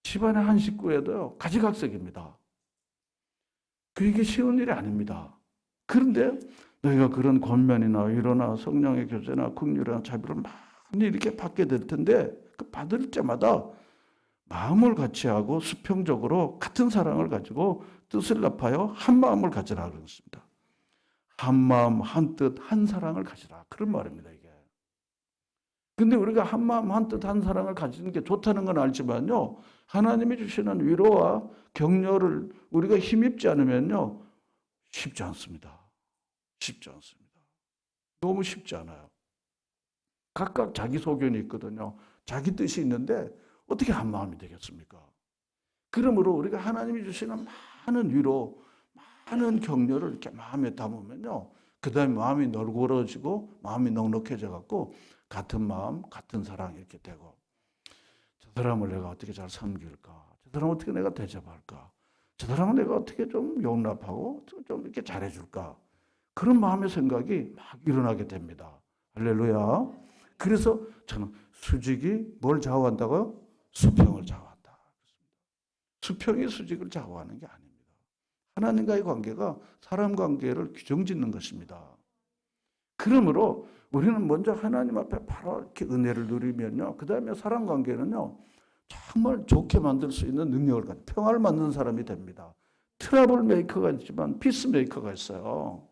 집안의 한 식구에도요 가지각색입니다. 그게 쉬운 일이 아닙니다. 그런데 너희가 그런 권면이나 위로나 성령의 교제나 긍휼이나 자비를 많이 이렇게 받게 될 텐데 그 받을 때마다 마음을 같이 하고 수평적으로 같은 사랑을 가지고 뜻을 합하여 한 마음을 가지라 그랬습니다. 한 마음, 한 뜻, 한 사랑을 가지라. 그런 말입니다, 이게. 근데 우리가 한 마음, 한 뜻, 한 사랑을 가지는 게 좋다는 건 알지만요. 하나님이 주시는 위로와 격려를 우리가 힘입지 않으면요. 쉽지 않습니다. 쉽지 않습니다. 너무 쉽지 않아요. 각각 자기 소견이 있거든요. 자기 뜻이 있는데 어떻게 한 마음이 되겠습니까? 그러므로 우리가 하나님이 주시는 많은 위로, 많은 격려를 이렇게 마음에 담으면요. 그 다음에 마음이 널고러지고 마음이 넉넉해져 갖고 같은 마음, 같은 사랑 이렇게 되고 저 사람을 내가 어떻게 잘 섬길까? 저 사람을 어떻게 내가 대접할까? 저 사람을 내가 어떻게 좀 용납하고 좀 이렇게 잘해줄까? 그런 마음의 생각이 막 일어나게 됩니다. 할렐루야. 그래서 저는 수직이 뭘 좌우한다고요? 수평을 좌우한다. 수평이 수직을 좌우하는 게 아닙니다. 하나님과의 관계가 사람 관계를 규정짓는 것입니다. 그러므로 우리는 먼저 하나님 앞에 바로 이렇게 은혜를 누리면요. 그 다음에 사람 관계는요. 정말 좋게 만들 수 있는 능력을 가지고 평화를 만드는 사람이 됩니다. 트러블 메이커가 있지만 피스 메이커가 있어요.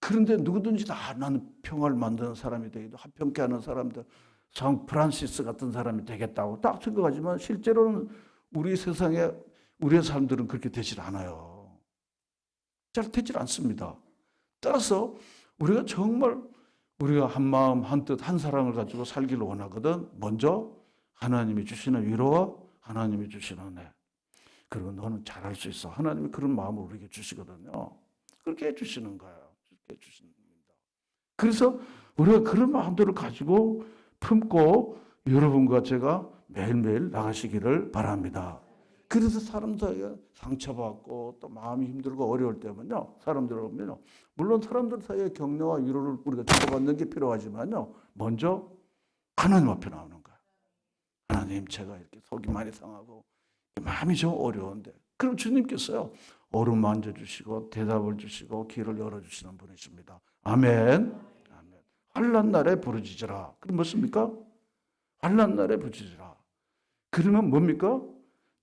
그런데 누구든지 다 나는 평화를 만드는 사람이 되기도 화평케 하는 사람들 성 프란시스 같은 사람이 되겠다고 딱 생각하지만 실제로는 우리 세상에 우리의 삶들은 그렇게 되질 않아요. 잘 되질 않습니다. 따라서 우리가 정말 우리가 한 마음 한 뜻 한 사랑을 가지고 살기를 원하거든 먼저 하나님이 주시는 위로와 하나님이 주시는 은혜 그리고 너는 잘할 수 있어. 하나님이 그런 마음을 우리에게 주시거든요. 그렇게 해주시는 거예요. 그렇게 해주시는 겁니다. 그래서 우리가 그런 마음들을 가지고 품고 여러분과 제가 매일매일 나가시기를 바랍니다. 그래서 사람 사이에 상처받고 또 마음이 힘들고 어려울 때면요. 사람들 보면요. 물론 사람들 사이에 격려와 위로를 우리가 주고받는 게 필요하지만요. 먼저 하나님 앞에 나오는 거예요. 목사님 제가 이렇게 속이 많이 상하고 마음이 좀 어려운데, 그럼 주님께서요 얼음 만져주시고 대답을 주시고 길을 열어주시는 분이십니다. 아멘. 아멘. 환난 날에 부르짖으라. 그럼 뭐습니까? 환난 날에 부르짖으라. 그러면 뭡니까?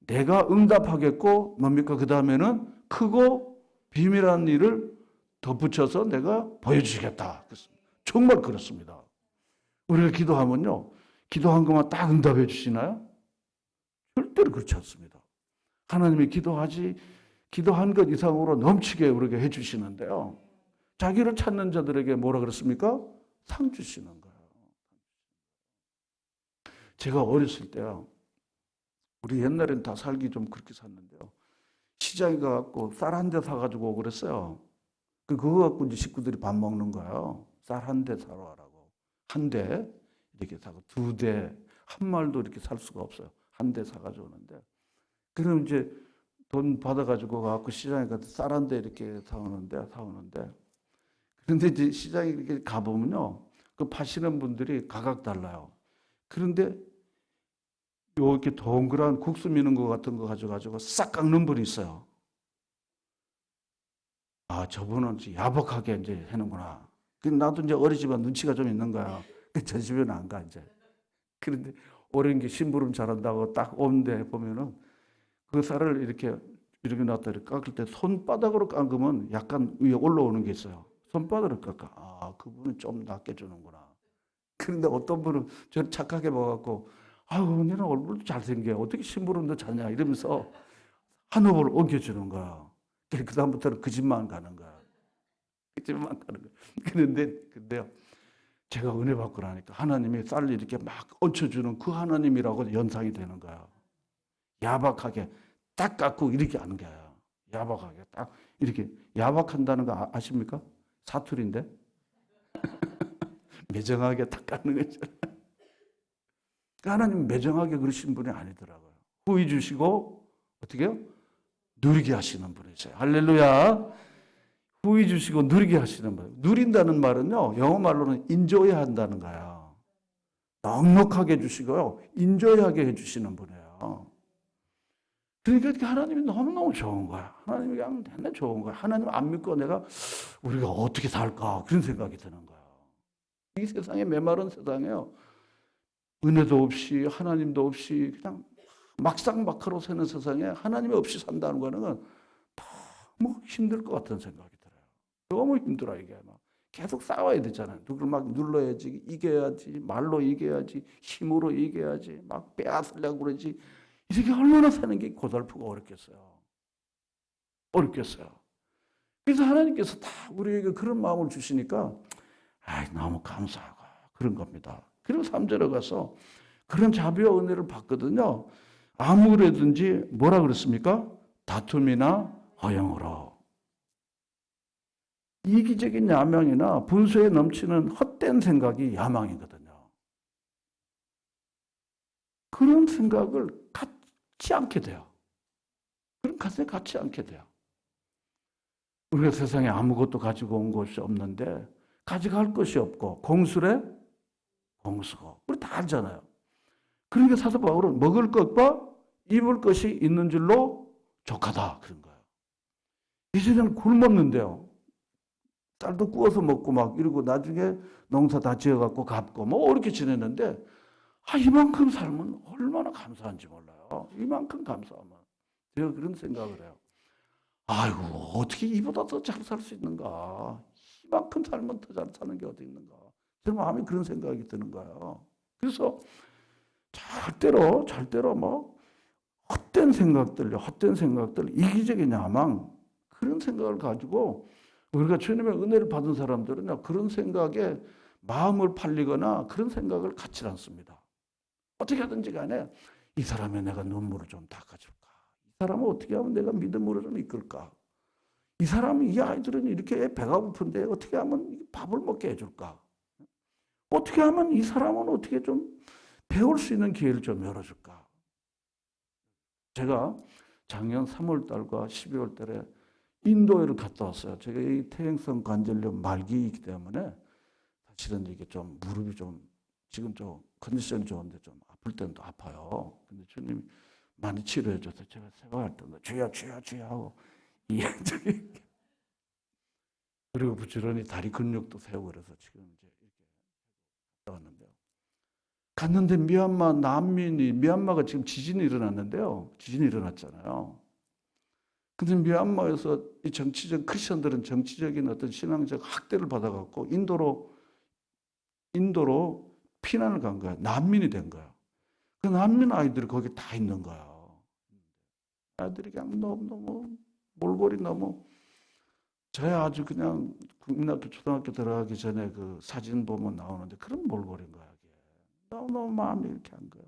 내가 응답하겠고 뭡니까? 그 다음에는 크고 비밀한 일을 덧붙여서 내가 보여주시겠다. 정말 그렇습니다. 우리가 기도하면요, 기도한 것만 딱 응답해 주시나요? 절대로 그렇지 않습니다. 하나님이 기도한 것 이상으로 넘치게 우리에게 해주시는데요. 자기를 찾는 자들에게 뭐라 그랬습니까? 상 주시는 거예요. 제가 어렸을 때요, 우리 옛날엔 다 살기 좀 그렇게 샀는데요, 시장에 가갖고 쌀 한 대 사가지고 오고 그랬어요. 그거 갖고 이제 식구들이 밥 먹는 거예요. 쌀 한 대 사러 와라고. 한 대 이렇게 사고, 두 대, 한 말도 이렇게 살 수가 없어요. 한 대 사가지고 오는데, 그럼 이제 돈 받아가지고 가갖고 시장에 가서 쌀 한 대 이렇게 사오는데, 그런데 이제 시장에 이렇게 가보면요, 그 파시는 분들이 각각 달라요. 그런데 요 이렇게 동그란 국수 미는 거 같은 거 가져가지고 싹 깎는 분이 있어요. 아, 저분은 야박하게 이제 하는구나. 나도 이제 어리지만 눈치가 좀 있는 거야. 저 집에는 안 가, 이제. 그런데 오랜 게 심부름 잘한다고 딱 오는데 보면은 그 쌀을 이렇게 놨다 이렇게 깎을 때 손바닥으로 깎으면 약간 위에 올라오는 게 있어요. 손바닥으로 깎아. 아, 그분은 좀 낮게 주는구나. 그런데 어떤 분은 저를 착하게 봐갖고, 아유, 너는 얼굴도 잘생겨. 어떻게 심부름도 잘냐. 이러면서 한 호흡을 옮겨주는 거야. 그다음부터는 그 집만 가는 거야. 그 집만 가는 거야. 근데요, 제가 은혜 받고 나니까 하나님이 쌀을 이렇게 막 얹혀주는 그 하나님이라고 연상이 되는 거야. 야박하게 딱 깎고 이렇게 하는 거야. 야박하게 딱 이렇게. 야박한다는 거 아십니까? 사투리인데. 매정하게 딱 깎는 거죠. 하나님 매정하게 그러신 분이 아니더라고요. 후히 주시고 어떻게 해요? 누리게 하시는 분이세요. 할렐루야. 후히 주시고 누리게 하시는 분. 누린다는 말은요, 영어 말로는 인조해 한다는 거야. 넉넉하게 주시고요, 인조하게 해주시는 분이에요. 그러니까 하나님이 너무너무 좋은 거야. 하나님이 그냥 맨날 좋은 거야. 하나님 안 믿고 우리가 어떻게 살까? 그런 생각이 드는 거야. 이 세상에, 메마른 세상에요, 은혜도 없이 하나님도 없이 그냥 막상막하로 사는 세상에 하나님이 없이 산다는 거는 너무 힘들 것 같은 생각이 들어요. 너무 힘들어. 이게 막 계속 싸워야 되잖아요. 누굴 막 눌러야지, 이겨야지, 말로 이겨야지, 힘으로 이겨야지, 막 빼앗으려고 그러지. 이렇게 얼마나 사는 게 고달프고 어렵겠어요. 그래서 하나님께서 다 우리에게 그런 마음을 주시니까 너무 감사하고 그런 겁니다. 그리고 3절에 가서 그런 자비와 은혜를 받거든요. 아무래든지 뭐라 그랬습니까? 다툼이나 허영으로. 이기적인 야망이나 분수에 넘치는 헛된 생각이 야망이거든요. 그런 생각을 갖지 않게 돼요. 그런 생각 갖지 않게 돼요. 우리가 세상에 아무것도 가지고 온 것이 없는데 가져갈 것이 없고 공수래 공수고 우리 다 알잖아요. 그러니까 사도 바울은 먹을 것과 입을 것이 있는 줄로 족하다 그런 거예요. 이제는 굶었는데요, 쌀도 구워서 먹고 막 이러고 나중에 농사 다 지어갖고 갚고 뭐 이렇게 지냈는데 이만큼 살면 얼마나 감사한지 몰라요. 이만큼 감사하면. 제가 그런 생각을 해요. 아이고, 어떻게 이보다 더 잘 살 수 있는가? 이만큼 살면 더 잘 사는 게 어디 있는가? 제 마음에 그런 생각이 드는 거예요. 그래서 절대로 뭐 헛된 생각들, 이기적인 야망, 그런 생각을 가지고 우리가 주님의 은혜를 받은 사람들은요, 그런 생각에 마음을 팔리거나 그런 생각을 갖지 않습니다. 어떻게 하든지 간에 이 사람의 내가 눈물을 좀 닦아줄까? 이 사람은 어떻게 하면 내가 믿음으로 좀 이끌까? 이 사람이, 이 아이들은 이렇게 배가 고픈데 어떻게 하면 밥을 먹게 해줄까? 어떻게 하면 이 사람은 어떻게 좀 배울 수 있는 기회를 좀 열어줄까? 제가 작년 3월 달과 12월 달에 인도에를 갔다 왔어요. 제가 이 퇴행성 관절염 말기이기 때문에 사실은 이게 좀 무릎이 좀 지금 좀 컨디션이 좋은데 좀 아플 때는 또 아파요. 근데 주님이 많이 치료해 줘서 제가 생각할 때도 주여 주여 주여 하고 그리고 부지런히 다리 근육도 세우고 그래서 지금 이제 이렇게 왔는데요. 갔는데 미얀마 난민이 미얀마가 지금 지진이 일어났는데요. 지진이 일어났잖아요. 근데 미얀마에서 이 정치적 크리스천들은 정치적인 어떤 신앙적 학대를 받아갖고 인도로 피난을 간 거야. 난민이 된 거야. 그 난민 아이들이 거기 다 있는 거야. 아이들이 그냥 너무 몰골이 너무 저야 아주 그냥 국민학교 초등학교 들어가기 전에 그 사진 보면 나오는데 그런 몰골인 거야. 이게. 너무 마음이 이렇게 한 거야.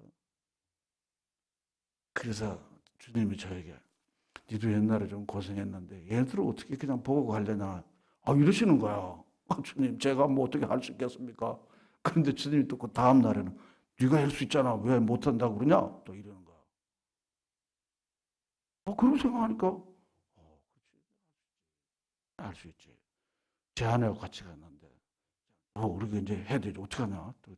그래서 주님이 저에게 니도 옛날에 좀 고생했는데 얘들을 어떻게 그냥 보고 가려냐. 이러시는 거야. 주님 제가 뭐 어떻게 할 수 있겠습니까? 그런데 주님이 또 그 다음 날에는 네가 할 수 있잖아. 왜 못한다고 그러냐? 또 이러는 거야. 그런 생각하니까 그렇지. 할 수 있지. 제 아내하고 같이 갔는데 우리가 이제 해야 되지. 어떻게 하냐? 또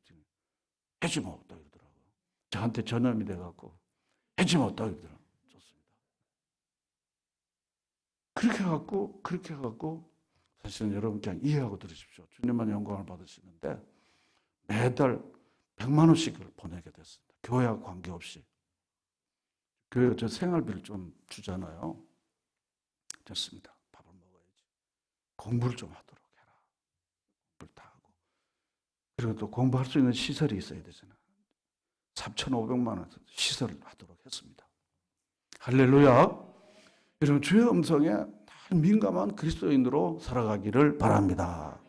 해지 뭐. 또 이러더라고요. 저한테 전염이 돼갖고 해지 뭐. 또 이러더라고요. 좋습니다. 그렇게 해갖고 사실은 여러분 그냥 이해하고 들으십시오. 주님만 영광을 받으시는데 매달 100만 원씩을 보내게 됐습니다. 교회와 관계없이. 교회가 저 생활비를 좀 주잖아요. 좋습니다. 밥을 먹어야지. 공부를 좀 하도록 해라. 공부를 다 하고. 그리고 또 공부할 수 있는 시설이 있어야 되잖아요. 3,500만 원 시설을 하도록 했습니다. 할렐루야. 여러분 주의 음성에 민감한 그리스도인으로 살아가기를 바랍니다.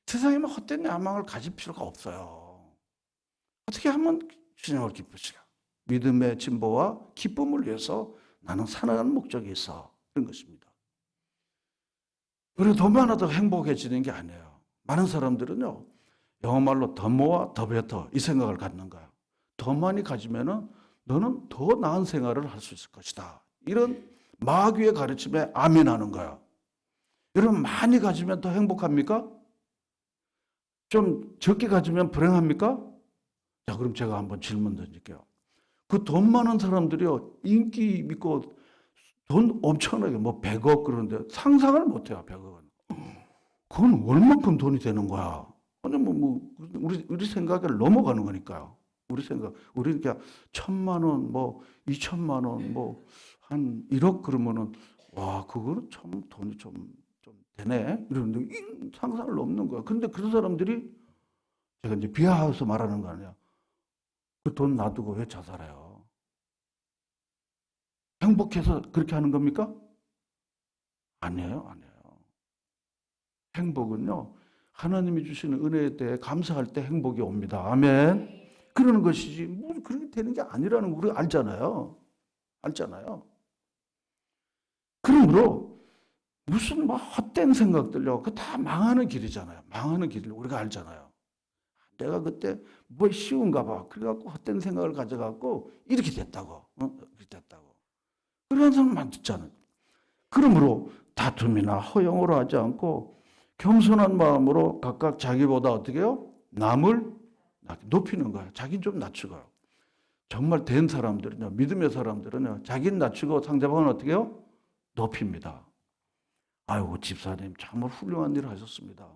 세상에 헛된 야망을 가질 필요가 없어요. 어떻게 하면 주님을 기쁘시까? 믿음의 진보와 기쁨을 위해서 나는 살아가는 목적이 있어. 이런 것입니다. 우리가 돈 많아도 행복해지는 게 아니에요. 많은 사람들은요, 영어말로 더 모아 더 베터 이 생각을 갖는 거예요. 더 많이 가지면은 너는 더 나은 생활을 할 수 있을 것이다. 이런 마귀의 가르침에 아멘하는 거야. 여러분 많이 가지면 더 행복합니까? 좀 적게 가지면 불행합니까? 자, 그럼 제가 한번 질문 던질게요. 그 돈 많은 사람들이요, 인기 믿고 돈 엄청나게 100억 그러는데 상상을 못 해요, 100억은. 그건 얼만큼 돈이 되는 거야? 아니, 우리 생각을 넘어가는 거니까요. 우리 그냥 1,000만 원, 2천만 원, 한 1억 그러면은, 와, 그거는 참 돈이 좀 되네? 이러는데, 상상을 넘는 거야. 근데 그런 사람들이, 제가 이제 비하해서 말하는 거 아니야. 그 돈 놔두고 왜 자살해요? 행복해서 그렇게 하는 겁니까? 아니에요. 행복은요, 하나님이 주시는 은혜에 대해 감사할 때 행복이 옵니다. 아멘. 그러는 것이지, 그렇게 되는 게 아니라는 거 우리가 알잖아요. 그러므로, 무슨 헛된 생각들요, 그거 다 망하는 길이잖아요. 망하는 길을 우리가 알잖아요. 내가 그때 쉬운가 봐. 그래갖고 헛된 생각을 가져갖고 이렇게 됐다고. 이렇게 됐다고. 그런 사람만 듣잖아요. 그러므로 다툼이나 허용으로 하지 않고 겸손한 마음으로 각각 자기보다 어떻게 해요? 남을 높이는 거예요. 자기는 좀 낮추고요. 정말 된 사람들은요, 믿음의 사람들은요, 자기는 낮추고 상대방은 어떻게 해요? 높입니다. 아이고, 집사님 정말 훌륭한 일을 하셨습니다.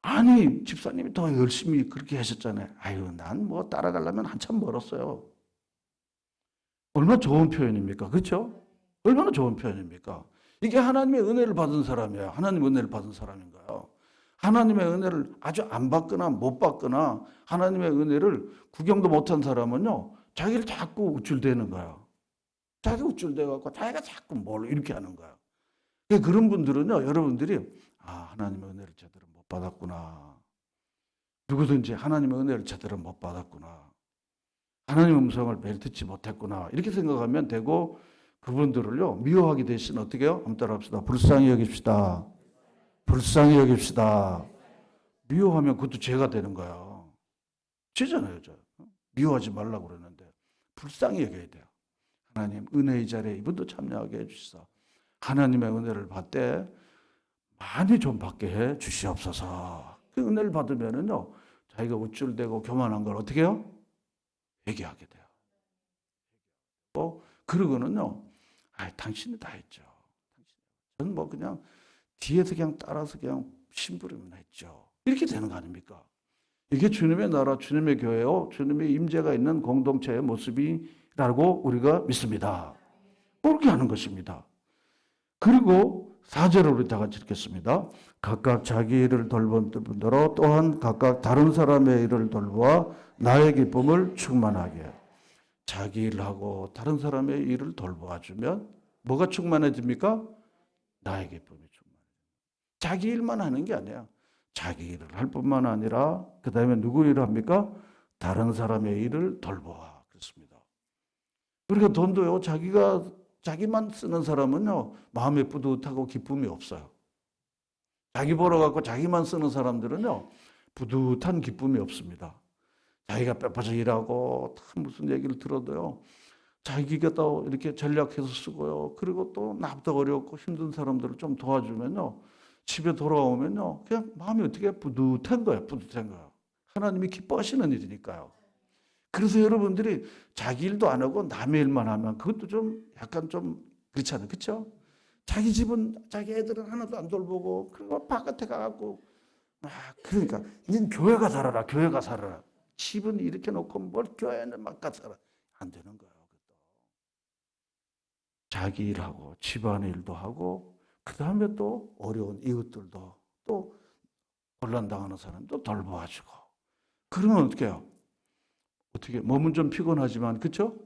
아니, 집사님이 더 열심히 그렇게 하셨잖아요. 아유, 난 따라가려면 한참 멀었어요. 얼마나 좋은 표현입니까? 그렇죠? 얼마나 좋은 표현입니까? 이게 하나님의 은혜를 받은 사람이에요. 하나님의 은혜를 받은 사람인가요? 하나님의 은혜를 아주 안 받거나 못 받거나 하나님의 은혜를 구경도 못한 사람은요, 자기를 자꾸 우쭐대는 거예요. 자기 우쭐대갖고 자기가 자꾸 뭘 이렇게 하는 거예요. 그런 분들은요, 여러분들이 하나님의 은혜를 제대로 못 받았구나. 누구든지 하나님의 은혜를 제대로 못 받았구나. 하나님의 음성을 매일 듣지 못했구나. 이렇게 생각하면 되고, 그분들을요, 미워하게 대신 어떻게 해요? 한번 따라합시다. 불쌍히 여깁시다. 불쌍히 여깁시다. 미워하면 그것도 죄가 되는 거야. 죄잖아요, 저. 미워하지 말라고 그러는데. 불쌍히 여겨야 돼요. 하나님, 은혜의 자리에 이분도 참여하게 해주시사. 하나님의 은혜를 받되 많이 좀 받게 해 주시옵소서. 그 은혜를 받으면은요, 자기가 우쭐대고 교만한 걸 어떻게 해요? 회개하게 돼요. 그러고는요, 당신이 다 했죠. 저는 뭐 그냥 뒤에서 그냥 따라서 그냥 심부름만 했죠. 이렇게 되는 거 아닙니까? 이게 주님의 나라, 주님의 교회요, 주님의 임재가 있는 공동체의 모습이라고 우리가 믿습니다. 그렇게 하는 것입니다. 그리고 4절을 우리 다 같이 읽겠습니다. 각각 자기 일을 돌본 분대로 또한 각각 다른 사람의 일을 돌보아 나의 기쁨을 충만하게. 자기 일하고 다른 사람의 일을 돌보아주면 뭐가 충만해집니까? 나의 기쁨이 충만해집니다. 자기 일만 하는 게 아니야. 자기 일을 할 뿐만 아니라 그 다음에 누구 일을 합니까? 다른 사람의 일을 돌보아. 그렇습니다. 그러니까 돈도요, 자기만 쓰는 사람은요, 마음에 뿌듯하고 기쁨이 없어요. 자기 벌어갖고 자기만 쓰는 사람들은요, 뿌듯한 기쁨이 없습니다. 자기가 뼈빠져 일하고 다 무슨 얘기를 들어도요, 자기가 또 이렇게 전략해서 쓰고요, 그리고 또 나보다 어렵고 힘든 사람들을 좀 도와주면요, 집에 돌아오면요, 그냥 마음이 어떻게 뿌듯한 거예요, 뿌듯한 거예요. 하나님이 기뻐하시는 일이니까요. 그래서 여러분들이 자기 일도 안 하고 남의 일만 하면 그것도 좀 약간 좀 그렇잖아요. 그렇죠? 자기 집은 자기 애들은 하나도 안 돌보고 그리고 바깥에 가갖고 그러니까 닌 교회가 살아라. 교회가 살아라. 집은 이렇게 놓고 뭘 교회는 막 가서 살아. 안 되는 거예요. 자기 일하고 집안의 일도 하고 그 다음에 또 어려운 이웃들도 또 혼란당하는 사람도 돌봐주고 그러면 어떻게 해요? 어떻게 몸은 좀 피곤하지만 그렇죠?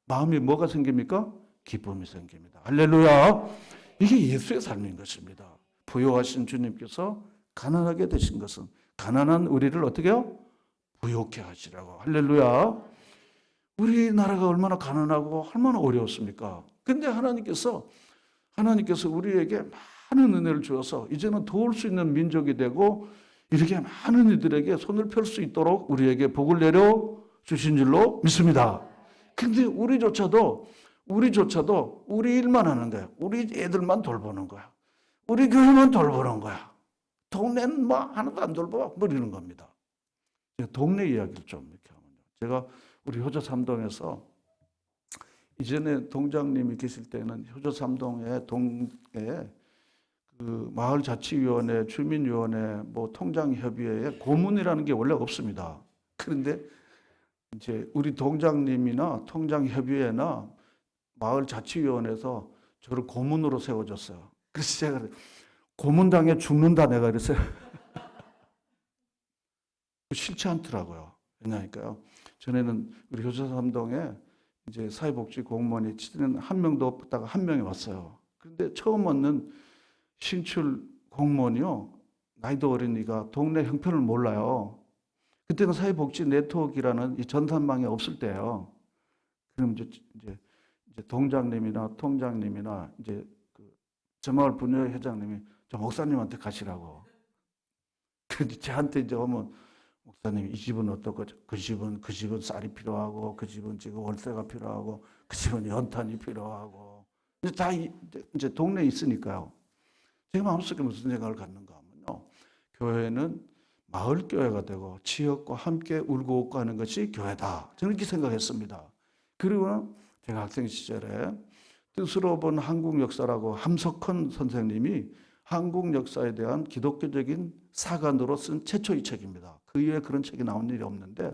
마음이 뭐가 생깁니까? 기쁨이 생깁니다. 할렐루야. 이게 예수의 삶인 것입니다. 부요하신 주님께서 가난하게 되신 것은 가난한 우리를 어떻게 해요? 부요케 하시라고. 할렐루야. 우리나라가 얼마나 가난하고 얼마나 어려웠습니까? 근데 하나님께서 우리에게 많은 은혜를 주어서 이제는 도울 수 있는 민족이 되고 이렇게 많은 이들에게 손을 펼 수 있도록 우리에게 복을 내려 주신 줄로 믿습니다. 근데 우리조차도 우리 일만 하는 거야. 우리 애들만 돌보는 거야. 우리 교회만 돌보는 거야. 동네는 뭐 하나도 안 돌봐 버리는 겁니다. 동네 이야기를 좀 이렇게 하면요. 제가 우리 효자 삼동에서 이전에 동장님이 계실 때는 효자 삼동의 동에 그 마을자치위원회, 주민위원회, 뭐 통장협의회에 고문이라는 게 원래 없습니다. 그런데 이제 우리 동장님이나 통장협의회나 마을자치위원회에서 저를 고문으로 세워줬어요. 그래서 제가 고문당해 죽는다 내가 그랬어요. 싫지 않더라고요. 왜냐니까요. 전에는 우리 효자삼동에 이제 사회복지 공무원이 치는 한 명도 없다가 한 명이 왔어요. 그런데 처음 왔는 신출 공무원이요. 나이도 어리니까 동네 형편을 몰라요. 그때는 사회복지 네트워크라는 이 전산망이 없을 때예요. 그럼 이제 동장님이나 통장님이나 이제 그 저마을 분회 회장님이 저 목사님한테 가시라고. 그런데 저한테 이제 오면 목사님 이 집은 어떻고 그 집은 쌀이 필요하고 그 집은 지금 월세가 필요하고 그 집은 연탄이 필요하고 다 이제 동네에 있으니까요. 제가 마음속에 무슨 생각을 갖는가 하면요. 교회는 마을 교회가 되고 지역과 함께 울고 웃고 하는 것이 교회다. 저는 이렇게 생각했습니다. 그리고 제가 학생 시절에 뜻으로 본 한국 역사라고 함석헌 선생님이 한국 역사에 대한 기독교적인 사관으로 쓴 최초의 책입니다. 그 이후에 그런 책이 나온 일이 없는데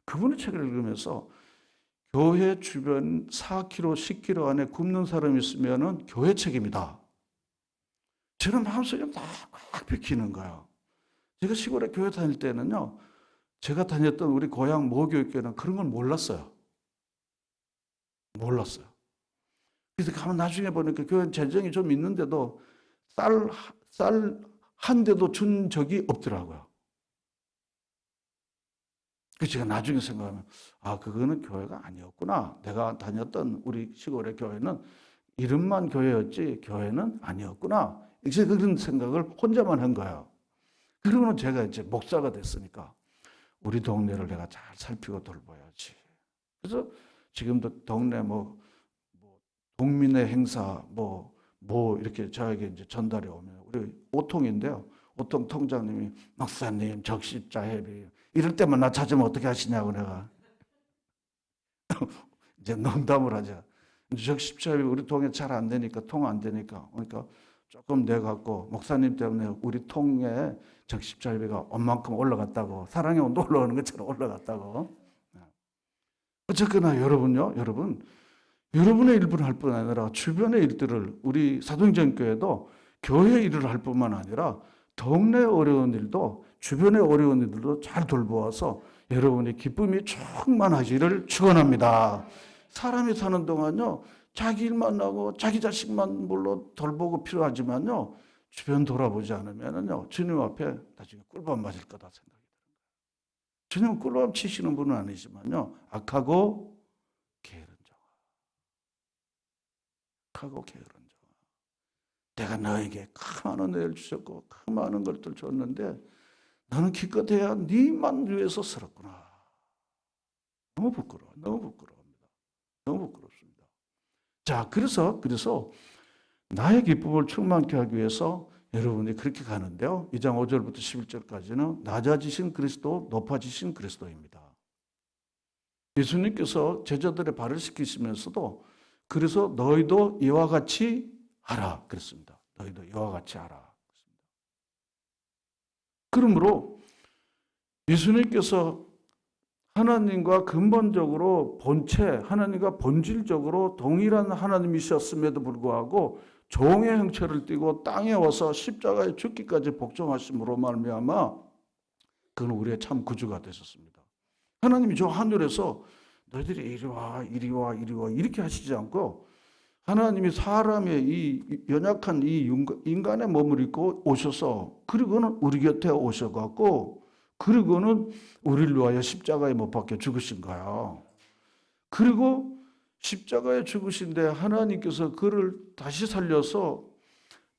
그분의 책을 읽으면서 교회 주변 4km, 10km 안에 굶는 사람이 있으면 교회 책임이다. 저는 마음속에 딱 비키는 거예요. 제가 시골에 교회 다닐 때는요. 제가 다녔던 우리 고향 모교육교회는 그런 걸 몰랐어요. 그래서 가면 나중에 보니까 교회 재정이 좀 있는데도 쌀 한 대도 준 적이 없더라고요. 그래서 제가 나중에 생각하면 그거는 교회가 아니었구나. 내가 다녔던 우리 시골의 교회는 이름만 교회였지 교회는 아니었구나. 이제 그런 생각을 혼자만 한 거예요. 그러고는 제가 이제 목사가 됐으니까 우리 동네를 내가 잘 살피고 돌봐야지. 그래서 지금도 동네 동민의 행사 이렇게 저에게 이제 전달이 오면 우리 오통인데요. 오통 통장님이 목사님 적십자 회비 이럴 때만 나 찾으면 어떻게 하시냐고 내가 이제 농담을 하자. 적십자비 우리 통에 잘 안 되니까, 통 안 되니까. 그러니까 조금 내갖고, 목사님 때문에 우리 통에 적십자비가 얼만큼 올라갔다고, 사랑의 온도 올라가는 것처럼 올라갔다고. 어쨌거나 여러분요, 여러분의 일부를 할 뿐 아니라 주변의 일들을, 우리 사도행전교회도 교회 일을 할 뿐만 아니라 동네 어려운 일도, 주변의 어려운 일들도 잘 돌보아서 여러분의 기쁨이 충만하기를 축원합니다. 사람이 사는 동안요, 자기 일만 하고 자기 자식만 물론 돌보고 필요하지만요, 주변 돌아보지 않으면요, 주님 앞에 나중에 꿀밤 맞을 거다 생각이 들어요. 주님은 꿀밤 치시는 분은 아니지만요, 악하고 게으른 자와, 악하고 게으른 자와. 내가 너에게 큰 많은 애를 주셨고 큰 많은 것들 줬는데 너는 기껏해야 네만 위해서 살았구나. 너무 부끄러워, 너무 부끄러워합니다. 너무 부끄럽습니다. 자, 그래서 나의 기쁨을 충만케 하기 위해서 여러분이 그렇게 가는데요. 2장 5절부터 11절까지는 낮아지신 그리스도, 높아지신 그리스도입니다. 예수님께서 제자들의 발을 씻기시면서도 그래서 너희도 이와 같이 하라 그랬습니다. 너희도 이와 같이 하라. 그러므로 예수님께서 하나님과 근본적으로 본체, 하나님과 본질적으로 동일한 하나님이셨음에도 불구하고 종의 형체를 띠고 땅에 와서 십자가에 죽기까지 복종하심으로 말미암아 그는 우리의 참 구주가 되셨습니다. 하나님이 저 하늘에서 너희들이 이리 와, 이리 와, 이리 와 이렇게 하시지 않고 하나님이 사람의 이 연약한 이 인간의 몸을 입고 오셔서 그리고는 우리 곁에 오셔갖고 그리고는 우리를 위하여 십자가에 못 박혀 죽으신 거예요. 그리고 십자가에 죽으신데 하나님께서 그를 다시 살려서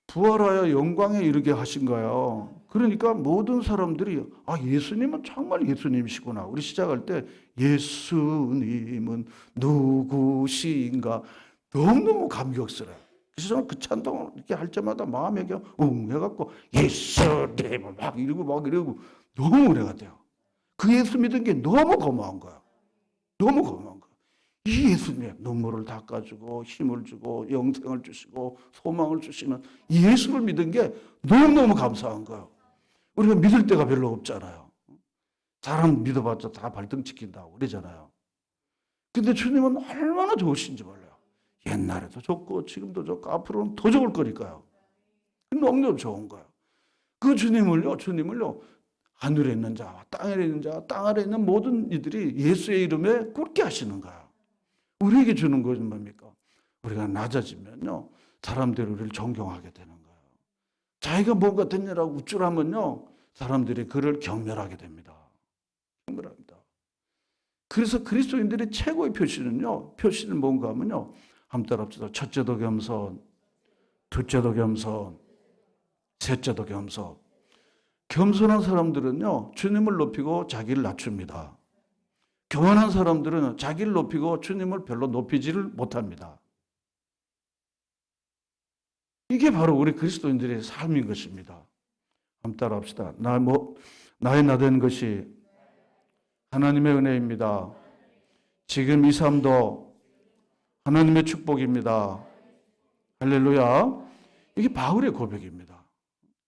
부활하여 영광에 이르게 하신 거예요. 그러니까 모든 사람들이 예수님은 정말 예수님이시구나. 우리 시작할 때 예수님은 누구신가 너무너무 감격스러워요. 그래서 저는 그 찬송을 이렇게 할 때마다 마음에 해갖고 예수님 막 이러고 너무 은혜가 돼요. 그 예수 믿은 게 너무 고마운 거야. 너무 고마운 거야. 이 예수님 눈물을 닦아주고 힘을 주고 영생을 주시고 소망을 주시는 이 예수를 믿은 게 너무너무 감사한 거예요. 우리가 믿을 때가 별로 없잖아요. 사람 믿어봤자 다 발등 찍힌다고 그러잖아요. 근데 주님은 얼마나 좋으신지 몰라요. 옛날에도 좋고 지금도 좋고 앞으로는 더 좋을 거니까요. 너무너무 좋은 거예요. 그 주님을요 하늘에 있는 자와 땅에 있는 자와 땅 아래에 있는 모든 이들이 예수의 이름에 굳게 하시는 거예요. 우리에게 주는 것은 뭡니까? 우리가 낮아지면요 사람들이 우리를 존경하게 되는 거예요. 자기가 뭔가 됐냐라고 우쭐하면요 사람들이 그를 경멸하게 됩니다. 경멸합니다. 그래서 그리스도인들의 최고의 표시는 뭔가 하면요 한번 따라합시다. 첫째도 겸손, 둘째도 겸손, 셋째도 겸손. 겸손한 사람들은요 주님을 높이고 자기를 낮춥니다. 교만한 사람들은 자기를 높이고 주님을 별로 높이지를 못합니다. 이게 바로 우리 그리스도인들의 삶인 것입니다. 한번 따라합시다. 나의 나된 것이 하나님의 은혜입니다. 지금 이 삶도 하나님의 축복입니다. 할렐루야. 이게 바울의 고백입니다.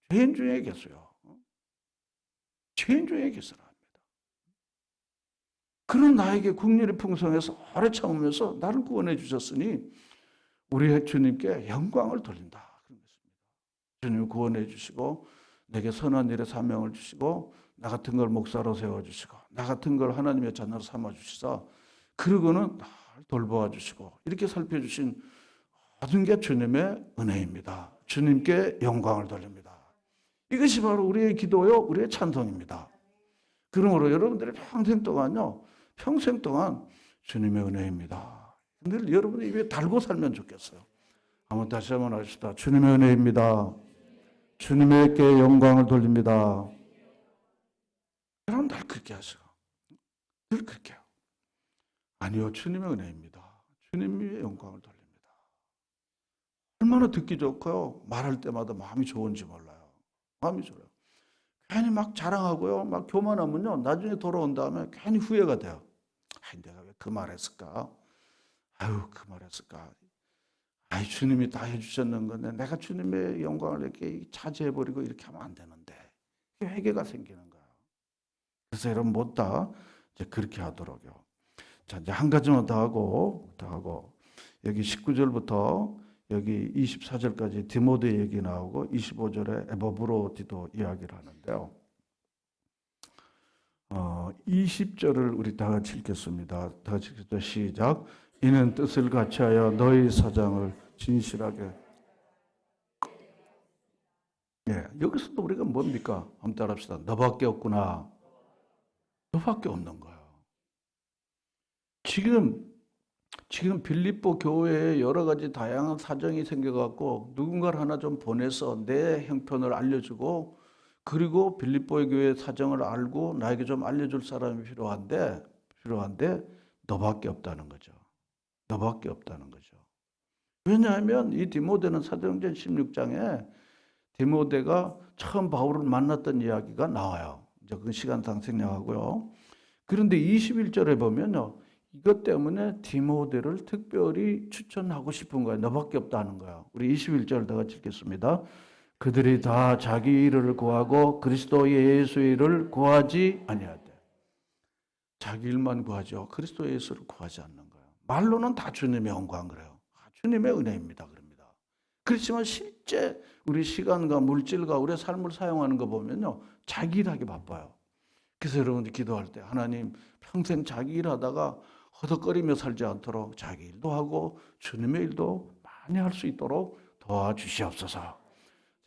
죄인 중에 계세요. 죄인 중에 계시라 합니다. 그런 나에게 국률이 풍성해서 오래 참으면서 나를 구원해 주셨으니 우리 주님께 영광을 돌린다. 그런 것입니다. 주님 구원해 주시고 내게 선한 일에 사명을 주시고 나 같은 걸 목사로 세워주시고 나 같은 걸 하나님의 자녀로 삼아주시사 그러고는 날 돌보아 주시고 이렇게 살펴주신 모든 게 주님의 은혜입니다. 주님께 영광을 돌립니다. 이것이 바로 우리의 기도요 우리의 찬송입니다. 그러므로 여러분들이 평생 동안 주님의 은혜입니다. 늘 여러분의 입에 달고 살면 좋겠어요. 한번 다시 한번 하십시다. 주님의 은혜입니다. 주님께 영광을 돌립니다. 여러분 늘 그렇게 하세요. 늘 그렇게 해요. 아니요, 주님의 은혜입니다. 주님의 영광을 돌립니다. 얼마나 듣기 좋고요. 말할 때마다 마음이 좋은지 몰라요. 마음이 좋아요. 괜히 막 자랑하고요. 막 교만하면요. 나중에 돌아온 다음에 괜히 후회가 돼요. 아이, 내가 왜 그 말했을까? 아유, 그 말했을까? 아이, 주님이 다 해주셨는 건데 내가 주님의 영광을 이렇게 차지해버리고 이렇게 하면 안 되는데 회개가 생기는 거야. 그래서 여러분 못다 이제 그렇게 하도록요. 자, 이제 한 가지만 더 하고 여기 19절부터 여기 24절까지 디모데 얘기 나오고 25절에 에바브로디도 이야기를 하는데요. 20절을 우리 다 같이 읽겠습니다. 다 같이 읽겠습니다. 시작. 이는 뜻을 같이하여 너희 사장을 진실하게. 예, 여기서도 우리가 뭡니까? 한번 따라합시다. 너밖에 없구나. 너밖에 없는 거야. 지금 빌립보 교회에 여러 가지 다양한 사정이 생겨갖고 누군가를 하나 좀 보내서 내 형편을 알려주고 그리고 빌립보의 교회 사정을 알고 나에게 좀 알려줄 사람이 필요한데 너밖에 없다는 거죠. 너밖에 없다는 거죠. 왜냐하면 이 디모데는 사도행전 16장에 디모데가 처음 바울을 만났던 이야기가 나와요. 이제 그 시간상 생략하고요. 그런데 21절에 보면요. 이것 때문에 디모데를 특별히 추천하고 싶은 거예요. 너밖에 없다는 거예요. 우리 21절 다 같이 읽겠습니다. 그들이 다 자기 일을 구하고 그리스도 예수의 일을 구하지 아니하되. 자기 일만 구하죠. 그리스도 예수를 구하지 않는 거예요. 말로는 다 주님의 영광 그래요. 주님의 은혜입니다. 그럽니다. 그렇지만 실제 우리 시간과 물질과 우리의 삶을 사용하는 거 보면요. 자기 일하기 바빠요. 그래서 여러분들 기도할 때 하나님 평생 자기 일하다가 허덕거리며 살지 않도록 자기 일도 하고 주님의 일도 많이 할 수 있도록 도와주시옵소서.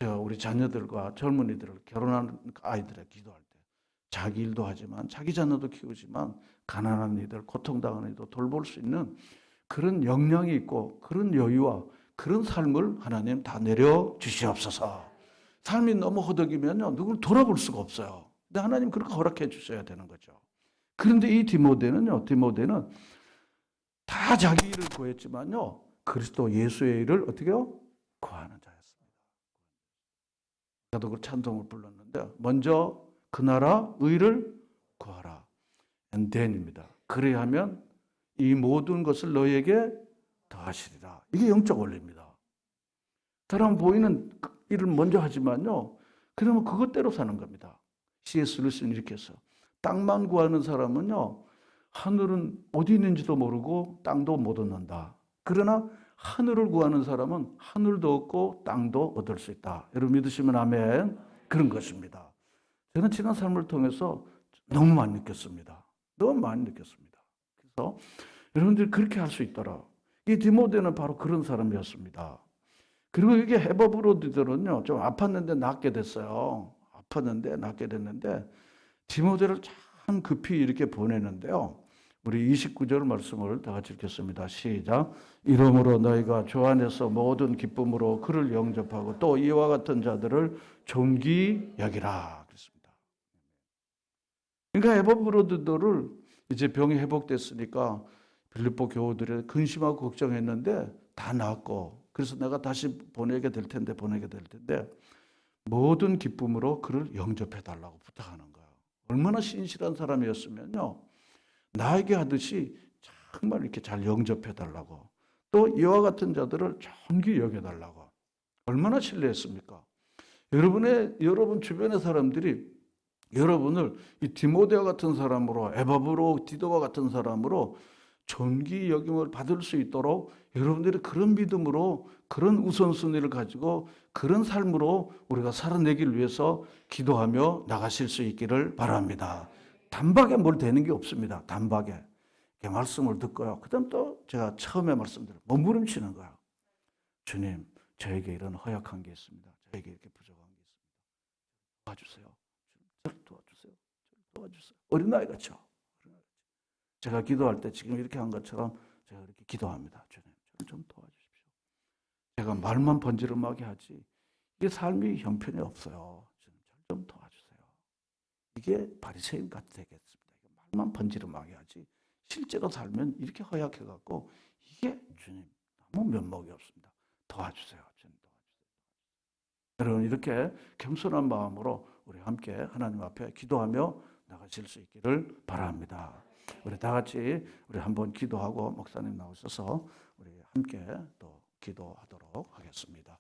제가 우리 자녀들과 젊은이들을 결혼하는 아이들의 기도할 때 자기 일도 하지만 자기 자녀도 키우지만 가난한 이들, 고통당하는 이들 돌볼 수 있는 그런 역량이 있고 그런 여유와 그런 삶을 하나님 다 내려주시옵소서. 삶이 너무 허덕이면요 누굴 돌아볼 수가 없어요. 근데 하나님 그렇게 허락해 주셔야 되는 거죠. 그런데 이 디모데는 다 자기 일을 구했지만요 그리스도 예수의 일을 어떻게요? 구하는 자였습니다. 저도 그 찬송을 불렀는데 먼저 그 나라 의를 구하라. and then입니다. 그래야하면 이 모든 것을 너에게 더하시리라. 이게 영적 원리입니다. 사람 보이는 일을 먼저 하지만요 그러면 그것대로 사는 겁니다. C.S. 루이스는 이렇게 해서 땅만 구하는 사람은요 하늘은 어디 있는지도 모르고 땅도 못 얻는다. 그러나 하늘을 구하는 사람은 하늘도 얻고 땅도 얻을 수 있다. 여러분 믿으시면 아멘. 그런 것입니다. 저는 지난 삶을 통해서 너무 많이 느꼈습니다. 너무 많이 느꼈습니다. 그래서 여러분들이 그렇게 할 수 있도록 이 디모데는 바로 그런 사람이었습니다. 그리고 이게 헤브로디들은요 좀 아팠는데 낫게 됐어요. 아팠는데 낫게 됐는데 디모데를 참 급히 이렇게 보내는데요. 우리 29절 말씀을 다 같이 읽겠습니다. 시작. 이러므로 너희가 주 안에서 모든 기쁨으로 그를 영접하고 또 이와 같은 자들을 존귀 여기라. 그랬습니다. 그러니까 에바브로드들을 이제 병이 회복됐으니까 빌립보 교우들이 근심하고 걱정했는데 다 나았고 그래서 내가 다시 보내게 될 텐데 모든 기쁨으로 그를 영접해 달라고 부탁하는 거예요. 얼마나 신실한 사람이었으면요. 나에게 하듯이 정말 이렇게 잘 영접해 달라고 또 이와 같은 자들을 존귀 여겨 달라고 얼마나 신뢰했습니까? 여러분 주변의 사람들이 여러분을 이 디모데와 같은 사람으로 에바브로 디도와 같은 사람으로 존귀 여김을 받을 수 있도록 여러분들이 그런 믿음으로 그런 우선순위를 가지고 그런 삶으로 우리가 살아내기를 위해서 기도하며 나가실 수 있기를 바랍니다. 단박에 뭘 되는 게 없습니다. 단박에. 말씀을 듣고요. 그 다음 또 제가 처음에 말씀드린 몸부림치는 거예요. 주님, 저에게 이런 허약한 게 있습니다. 저에게 이렇게 부족한 게 있습니다. 도와주세요. 저를 도와주세요. 저를 도와주세요. 어린아이같이요. 제가 기도할 때 지금 이렇게 한 것처럼 제가 이렇게 기도합니다. 주님, 저를 좀 도와주십시오. 제가 말만 번지르르하게 하지 이게 삶이 형편이 없어요. 주님, 저를 좀 도와주세요. 이게 바리새인 같이 되겠습니다. 말만 번지르르하게 하지 실제로 살면 이렇게 허약해갖고 이게 주님 너무 면목이 없습니다. 도와주세요. 주님 도와주세요. 여러분 이렇게 겸손한 마음으로 우리 함께 하나님 앞에 기도하며 나가실 수 있기를 바랍니다. 우리 다 같이 우리 한번 기도하고 목사님 나오셔서 우리 함께 또 기도하도록 하겠습니다.